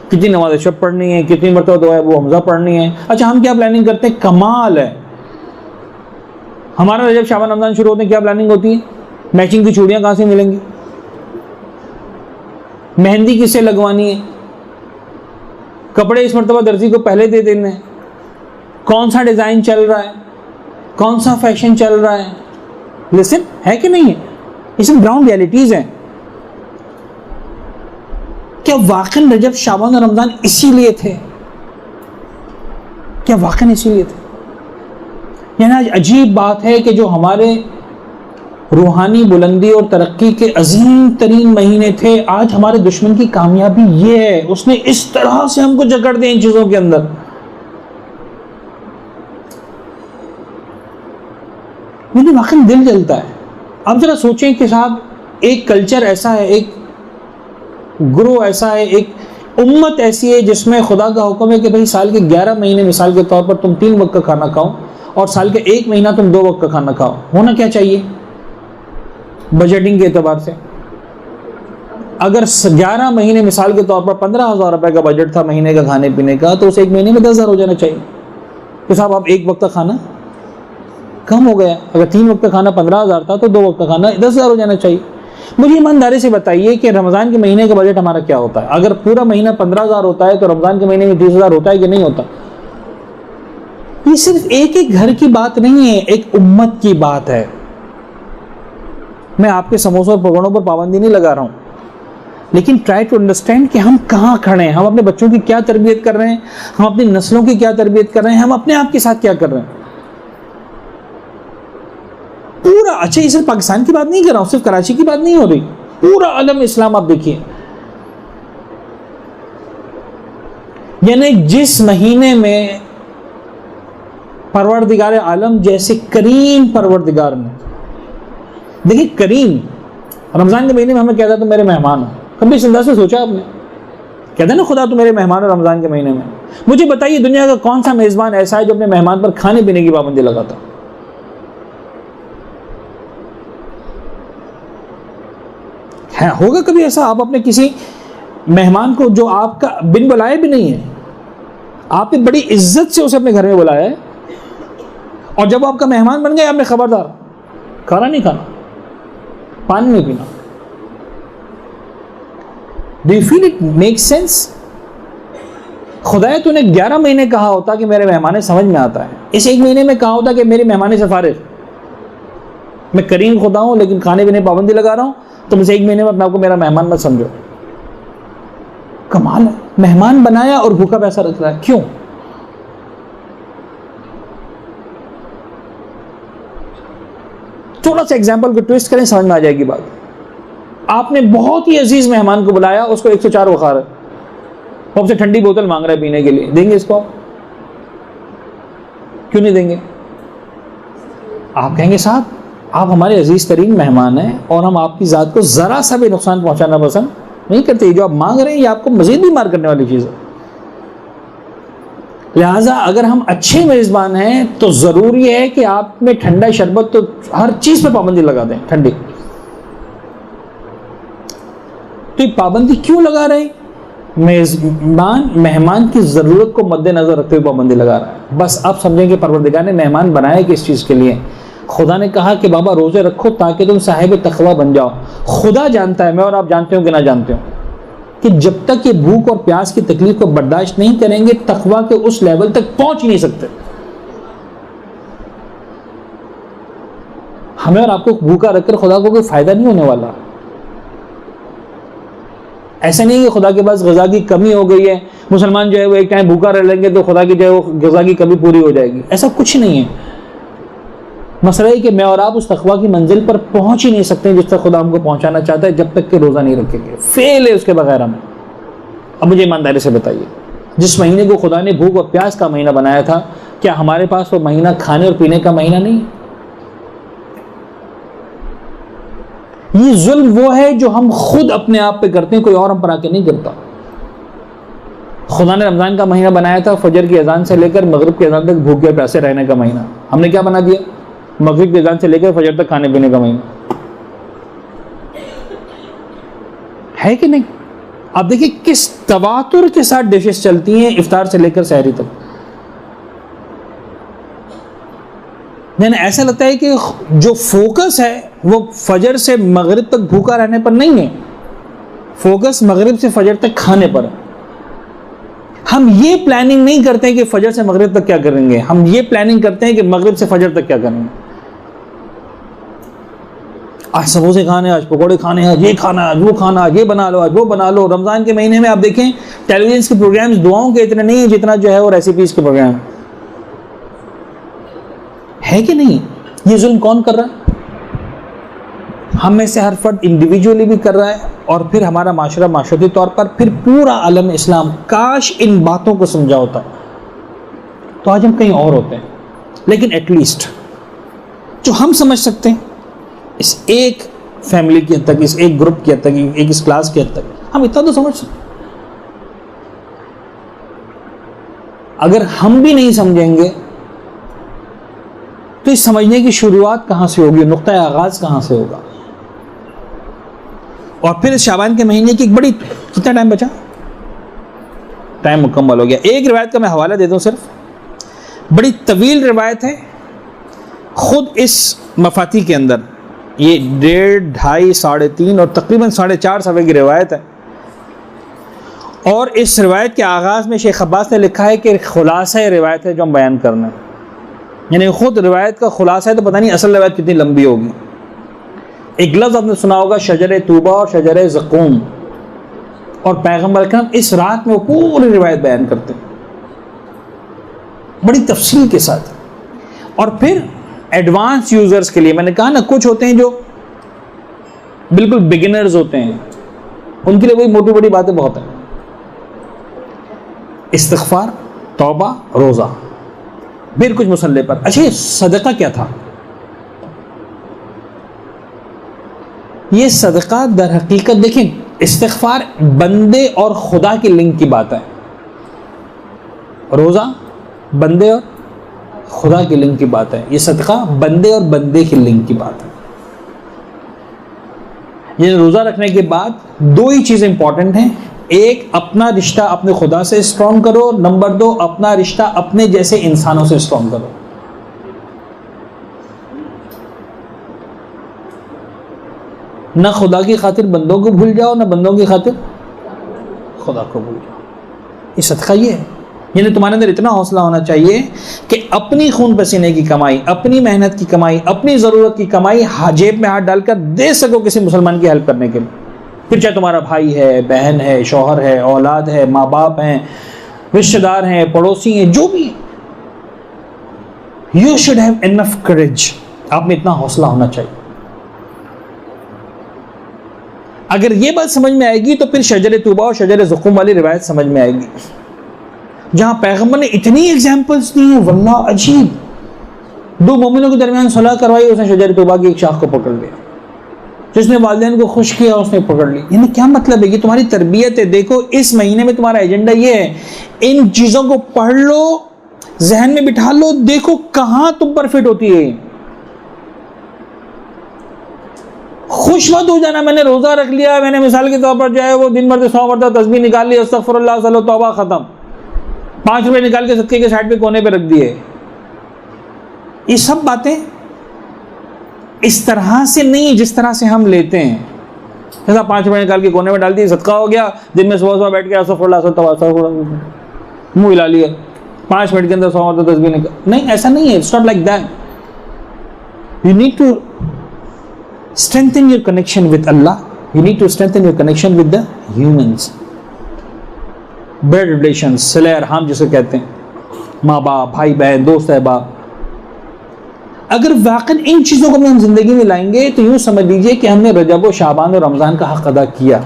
कितनी नमाज़ शब पढ़नी है, कितनी मरतबा दुआ है वो हमजा पढ़नी है। अच्छा हम क्या प्लानिंग करते हैं, कमाल है हमारा। जब शाबान रमजान शुरू होते हैं क्या प्लानिंग होती है, मैचिंग की चूड़ियां कहां से मिलेंगी, मेहंदी किससे लगवानी है, कपड़े इस मरतबा दर्जी को पहले दे देने, कौन सा डिजाइन चल रहा है, कौन सा फैशन चल रहा है। लिसन, है कि नहीं है, ये सब ग्राउंड रियलिटीज हैं। क्या वाकई रजब शाबान और रमजान इसीलिए थे? क्या वाकई इसीलिए थे? यानी आज अजीब बात है कि जो हमारे रूहानी बुलंदी और तरक्की के अजीम तरीन महीने थे, आज हमारे दुश्मन की कामयाबी ये है, उसने इस तरह से हमको जकड़ दिया इन चीजों के अंदर। मुझे वाकई दिल जलता है। अब जरा सोचें कि साहब एक कल्चर ऐसा है, एक ग्रो ऐसा है, एक उम्मत ऐसी है जिसमें खुदा का हुक्म है कि भाई साल के 11 महीने मिसाल के तौर पर तुम 3 वक्त का खाना खाओ और साल के 1 महीना तुम 2 वक्त का खाना खाओ। होना क्या चाहिए बजटिंग के एतबार से? अगर 11 महीने मिसाल के तौर पर 15,000 रुपए का बजट था महीने का खाने पीने का, तो उसे 1 महीने में 10,000 हो जाना चाहिए। तो साहब आप एक वक्त का खाना कम हो गया, अगर 3 वक्त का खाना 15,000 था तो 2 वक्त का खाना 10,000 हो जाना चाहिए। मुझे ईमानदारी से बताइए कि रमज़ान के महीने का बजट हमारा क्या होता है? अगर पूरा महीना 15,000 होता है तो रमज़ान के महीने में 30,000 होता है कि नहीं होता? ये सिर्फ एक एक घर की बात नहीं है, एक उम्मत की बात है। मैं आपके समोसों और पकौड़ों पर पाबंदी नहीं लगा रहा हूं, लेकिन ट्राई टू अंडरस्टैंड कि हम कहां खड़े हैं, हम अपने बच्चों की क्या तरबियत कर रहे हैं, हम अपनी नस्लों की क्या तरबियत कर रहे हैं, हम अपने आप के साथ क्या कर रहे हैं। पूरा, अच्छा ये सिर्फ पाकिस्तान की बात नहीं कर रहा हूं, सिर्फ कराची की बात नहीं हो रही, पूरा आलम इस्लाम आप देखिए। यानी जिस महीने में परवरदिगार आलम जैसे करीम परवरदिगार ने, देखिए करीम, रमजान के महीने में हमें कहता तो मेरे मेहमान हो, कभी इस अंदाज से सोचा आपने? कहते ना खुदा तो मेरे मेहमान हो रमजान के महीने में। मुझे बताइए दुनिया का कौन सा मेजबान ऐसा है जो अपने मेहमान पर खाने पीने की पाबंदी लगाता? है, होगा कभी ऐसा? आप अपने किसी मेहमान को जो आपका बिन बुलाए भी नहीं है, आपने बड़ी इज्जत से उसे अपने घर में बुलाया है, और जब आपका मेहमान बन गए आपने खबरदार खाना नहीं खाना, पानी नहीं पीना। Do you feel it make sense? खुदा तूने 11 महीने कहा होता कि मेरे मेहमान समझ में आता है, इस 1 महीने में कहा होता कि मेरे मेहमान से फारिग, मैं करीम खुदा हूं लेकिन खाने पीने पाबंदी लगा रहा हूं, तो मुझे 1 महीने में अपने आपको मेरा मेहमान मत समझो। कमाल है, मेहमान बनाया और भूखा पैसा रख रहा है, क्यों? थोड़ा सा एग्जाम्पल को ट्विस्ट करें, समझ में आ जाएगी बात। आपने बहुत ही अजीज मेहमान को बुलाया, उसको 104 बुखार है, वो आपसे ठंडी बोतल मांग रहा है पीने के लिए, देंगे इसको? क्यों नहीं देंगे? आप कहेंगे साहब आप हमारे अजीज तरीन मेहमान हैं और हम आपकी ज़ात को ज़रा सा भी नुकसान पहुंचाना पसंद नहीं करते, जो आप मांग रहे हैं ये आपको मजीद भी मार करने वाली चीज़ है। लिहाजा अगर हम अच्छे मेज़बान हैं तो ज़रूरी है कि आप में ठंडा शरबत, तो हर चीज़ पे पाबंदी लगा दें ठंडी। तो ये पाबंदी क्यों लगा रहे हैं? मेहमान की ज़रूरत को मद्देनज़र रखते हुए पाबंदी लगा रहा है। बस अब समझें कि परवरदिगार ने मेहमान बनाया किस चीज़ के लिए। खुदा ने कहा कि बाबा रोज़े रखो ताकि तुम साहिब तक़वा बन जाओ। खुदा जानता है, मैं और आप जानते हो कि ना जानते हो, कि जब तक ये भूख और प्यास की तकलीफ को बर्दाश्त नहीं करेंगे तक़वा के उस लेवल तक पहुंच ही नहीं सकते। हमें और आपको भूखा रखकर खुदा को कोई फायदा नहीं होने वाला। ऐसा नहीं कि खुदा के पास ग़िज़ा की कमी हो गई है, मुसलमान जो है वो एक टाइम भूखा रह लेंगे तो खुदा की जो है वो ग़िज़ा की कमी पूरी हो जाएगी, ऐसा कुछ नहीं है। मसला है कि मैं और आप उस तक़वा की मंजिल पर पहुंच ही नहीं सकते जिस तक खुदा हमको पहुंचाना चाहता है, जब तक कि रोज़ा नहीं रखेंगे। फेल है उसके बगैर हमें। अब मुझे ईमानदारी से बताइए, जिस महीने को खुदा ने भूख और प्यास का महीना बनाया था, क्या हमारे पास वो महीना खाने और पीने का महीना नहीं? ये जुल्म वो है जो हम खुद अपने आप पे करते हैं, कोई और हम पर आके नहीं करता। खुदा ने रमज़ान का महीना बनाया था फजर की अजान से लेकर मगरिब की अजान तक भूखे प्यासे रहने का महीना। हमने क्या बना दिया? मगरिब की अजान से लेकर फजर तक खाने पीने का महीना। है कि नहीं? आप देखिए किस तवातुर के साथ डिशेस चलती हैं इफ्तार से लेकर सहरी तक। यानी ऐसा लगता है कि जो फोकस है वो फजर से मगरिब तक भूखा रहने पर नहीं है, फोकस मगरिब से फजर तक खाने पर है। हम ये प्लानिंग नहीं करते हैं कि फजर से मगरिब तक क्या करेंगे, हम ये प्लानिंग करते हैं कि मगरिब से फजर तक क्या करेंगे। आज समोसे खाने, आज पकौड़े खाने, आज ये खाना, आज वो खाना, आज ये बना लो, आज वो बना लो। रमज़ान के महीने में आप देखें टेलीविजन के प्रोग्राम्स दुआओं के इतने नहीं है जितना जो है वो रेसिपीज के प्रोग्राम है कि नहीं? ये जुल्म कौन कर रहा है? हम में से हर फर्द इंडिविजुअली भी कर रहा है, और फिर हमारा माशरा माशरती तौर पर, फिर पूरा आलम इस्लाम। काश इन बातों को समझा होता तो आज हम कहीं और होते हैं। लेकिन एटलीस्ट जो हम समझ सकते हैं इस एक फैमिली की हद तक, इस एक ग्रुप की हद तक, एक इस क्लास की हद तक, हम इतना तो समझ सकते। अगर हम भी नहीं समझेंगे तो इस समझने की शुरुआत कहां से होगी, नुक्ता आगाज कहां से होगा? और फिर शाबान के महीने की एक बड़ी, कितना टाइम बचा? टाइम मुकम्मल हो गया। एक रिवायत का मैं हवाला दे दूं सिर्फ। बड़ी तवील रिवायत है। खुद इस मफाती के अंदर ये 1.5, 2.5, 3.5 और तकरीबन 4.5 सफ़े की रिवायत है। और इस रिवायत के आगाज़ में शेख अब्बास ने लिखा है कि खुलासा रिवायत है जो हम बयान करना है, यानी खुद रिवायत का खुलासा है, तो पता नहीं असल रिवायत कितनी लंबी होगी। एक लफ्ज़ आपने सुना होगा शजर तूबा और शजर ज़क़ूम, और पैगम्बर अकरम इस रात में वो पूरी रिवायत बयान करते हैं बड़ी तफसील के साथ। और फिर एडवांस यूज़र्स के लिए मैंने कहा ना, कुछ होते हैं जो बिल्कुल बिगिनर्स होते हैं, उनके लिए वही मोटी बड़ी बातें बहुत हैं। इस्तिग़फ़ार, तौबा, रोज़ा, फिर कुछ मुसल्ले पर। अच्छा, ये सदका क्या था? ये सदका दर हकीकत देखें, इस्तिग़फ़ार बंदे और खुदा की लिंक की बात है, रोज़ा बंदे और खुदा की लिंक की बात है, ये सदका बंदे और बंदे की लिंक की बात है। ये रोज़ा रखने के बाद दो ही चीज़ें इंपॉर्टेंट हैं, एक अपना रिश्ता अपने खुदा से स्ट्रॉन्ग करो, नंबर 2 अपना रिश्ता अपने जैसे इंसानों से स्ट्रॉन्ग करो। ना खुदा की खातिर बंदों को भूल जाओ, ना बंदों की खातिर खुदा को भूल जाओ। ये सदका ये है, यानी तुम्हारे अंदर इतना हौसला होना चाहिए कि अपनी खून पसीने की कमाई, अपनी मेहनत की कमाई, अपनी ज़रूरत की कमाई जेब में हाथ डालकर दे सको किसी मुसलमान की हेल्प करने के लिए। फिर चाहे तुम्हारा भाई है, बहन है, शौहर है, औलाद है, माँ बाप हैं, रिश्तेदार हैं, पड़ोसी हैं, जो भी। यू शुड हैव इनफ करेज, आप में इतना हौसला होना चाहिए। अगर ये बात समझ में आएगी तो फिर शजर तूबा और शजर ज़क़ूम वाली रिवायत समझ में आएगी, जहां पैगंबर ने इतनी एग्जाम्पल्स दी हैं, वल्लाह अजीब। 2 मोमिनों के दरमियान सुलह करवाई, उसने शजर तूबा की एक शाख को पकड़ लिया, जिसने वालिदैन को खुश किया उसने पकड़ ली। यानी क्या मतलब है? ये तुम्हारी तरबियत है। देखो इस महीने में तुम्हारा एजेंडा ये है, इन चीज़ों को पढ़ लो, जहन में बिठा लो, देखो कहाँ तुम पर फिट होती है। खुश मत हो जाना मैंने रोज़ा रख लिया, मैंने मिसाल के तौर पर जो है वो दिन भर 100 मरतबा तस्बीह निकाल ली, अस्तगफिरुल्लाह सल्लल्लाहु तौबा ख़त्म, 5 रुपए निकाल के सदके के साइड पे कोने पे रख दिए। ये सब बातें इस तरह से नहीं जिस तरह से हम लेते हैं। ऐसा 5 रुपए निकाल के कोने में डाल दिए, सदका हो गया, दिन में सुबह बैठ के अस्तगफिरुल्लाह मुँह हिला लिया, 5 मिनट के अंदर 100 मरतबा तस्बीह निकाल। नहीं, ऐसा नहीं है। It's not like that. You need to strengthen your connection with Allah. You need to strengthen your connection with the humans. Blood relations, सिले अरहम जिसे कहते हैं, माँ बाप, भाई बहन, दोस्त अहबाब। अगर वाकई इन चीज़ों को हम जिंदगी में लाएंगे तो यूँ समझ लीजिए कि हमने रजब व शाबान और रमज़ान का हक अदा किया।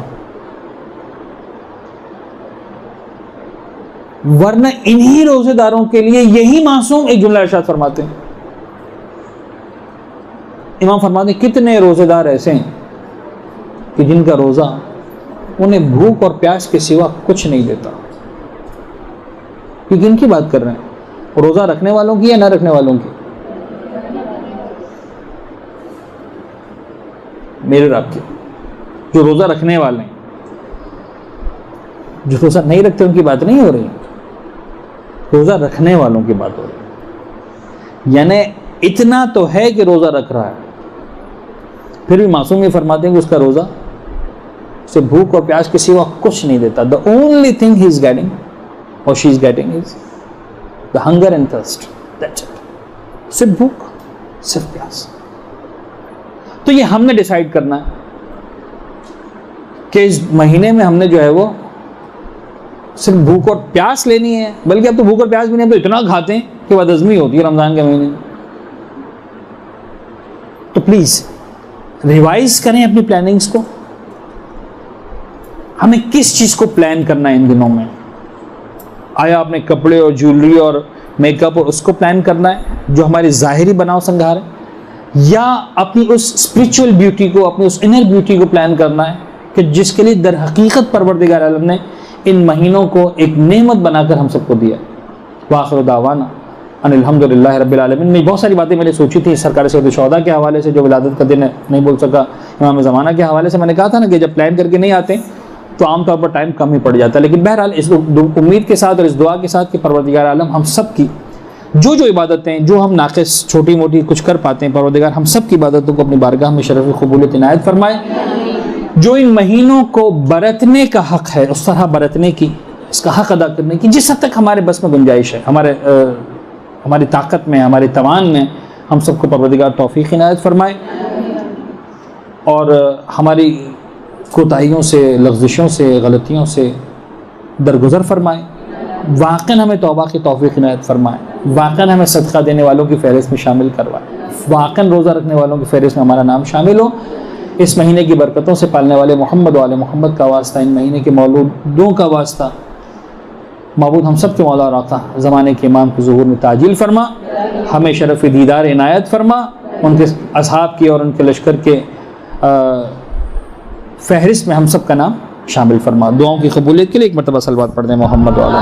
वरना इन्हीं रोजेदारों के लिए यही मासूम एक जुमला इरशाद फरमाते हैं। इमाम फरमाते हैं कितने रोजेदार ऐसे हैं कि जिनका रोज़ा उन्हें भूख और प्यास के सिवा कुछ नहीं देता। कि किन की बात कर रहे हैं? रोज़ा रखने वालों की या ना रखने वालों की? मेरे और आपकी। जो रोज़ा रखने वाले हैं, जो रोज़ा नहीं रखते उनकी बात नहीं हो रही, रोज़ा रखने वालों की बात हो रही। यानी इतना तो है कि रोज़ा रख रहा है, फिर भी मासूम ये फरमाते हैं कि उसका रोज़ा उसे भूख और प्यास के सिवा कुछ नहीं देता। The only thing he is getting और she is getting is the hunger and thirst, that's it. सिर्फ भूख, सिर्फ प्यास। तो ये हमने डिसाइड करना है कि इस महीने में हमने जो है वो सिर्फ भूख और प्यास लेनी है। बल्कि अब तो भूख और प्यास भी नहीं, तो इतना खाते हैं कि बदहज़मी होती है रमज़ान के महीने में। तो प्लीज़ रिवाइज करें अपनी प्लानिंग्स को। हमें किस चीज़ को प्लान करना है इन दिनों में? आया आपने कपड़े और ज्वेलरी और मेकअप और उसको प्लान करना है जो हमारी ज़ाहिरी बनाव संघार है, या अपनी उस स्पिरिचुअल ब्यूटी को, अपनी उस इनर ब्यूटी को प्लान करना है कि जिसके लिए दर हकीकत परवरदिगार आलम ने इन महीनों को एक नेमत बनाकर हम सबको दिया। वाखिर दावाना अल्हम्दुलिल्लाह रब्बिल आलमीन। मैं बहुत सारी बातें मैंने सोची थी सरकार सैयद शोहदा के हवाले से, जो विलादत का दिन है नहीं बोल सका, इमाम ज़माना के हवाले से। मैंने कहा था ना कि जब प्लान करके नहीं आते तो आमतौर पर टाइम कम ही पड़ जाता है। लेकिन बहरहाल इस उम्मीद के साथ और इस दुआ के साथ कि परवरदिगार आलम हम सब की जो जो इबादतें जो हम नाक़िस छोटी मोटी कुछ कर पाते हैं, परवरदिगार हम सब की इबादतों को अपनी बारगाह में शरफ़ क़बूलियत इनायत फरमाए। जो इन महीनों को बरतने का हक़ है उस तरह बरतने की, इसका हक़ अदा करने की जिस हद तक हमारे बस में गुंजाइश है, हमारी ताकत में, हमारे तवान में, हम सबको परवरदिगार तौफ़ीक़ इनायत फरमाए और हमारी कोताहियों से, लग़्ज़िशों से, गलतियों से दरगुज़र फरमाए। वाक़ई हमें तौबा की तौफ़ीक़ इनायत फरमाए, वाक़ई हमें सदका देने वालों की फ़हरिस्त में शामिल करवाए, वाक़ई रोज़ा रखने वालों की फ़हरिस्त में हमारा नाम शामिल हो। इस महीने की बरकतों से पालने वाले मोहम्मद वाले मोहम्मद का वास्ता, इन महीने के मौलूदों का वास्ता, माबूद हम सब के मौला और आका ज़माने के इमाम के ज़ुहूर में ताजील फरमा, हमें शरफ़ दीदार इनायत फरमा, उनके असहाब की और उनके लश्कर के फ़हरिस्त में हम सब का नाम शामिल फरमा। दुआओं की कबूलियत के लिए एक मरतबा सलवात पढ़ दें मोहम्मद वाला।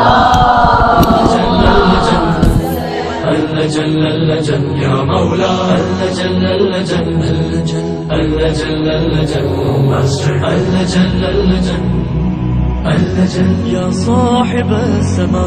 या साहिब समा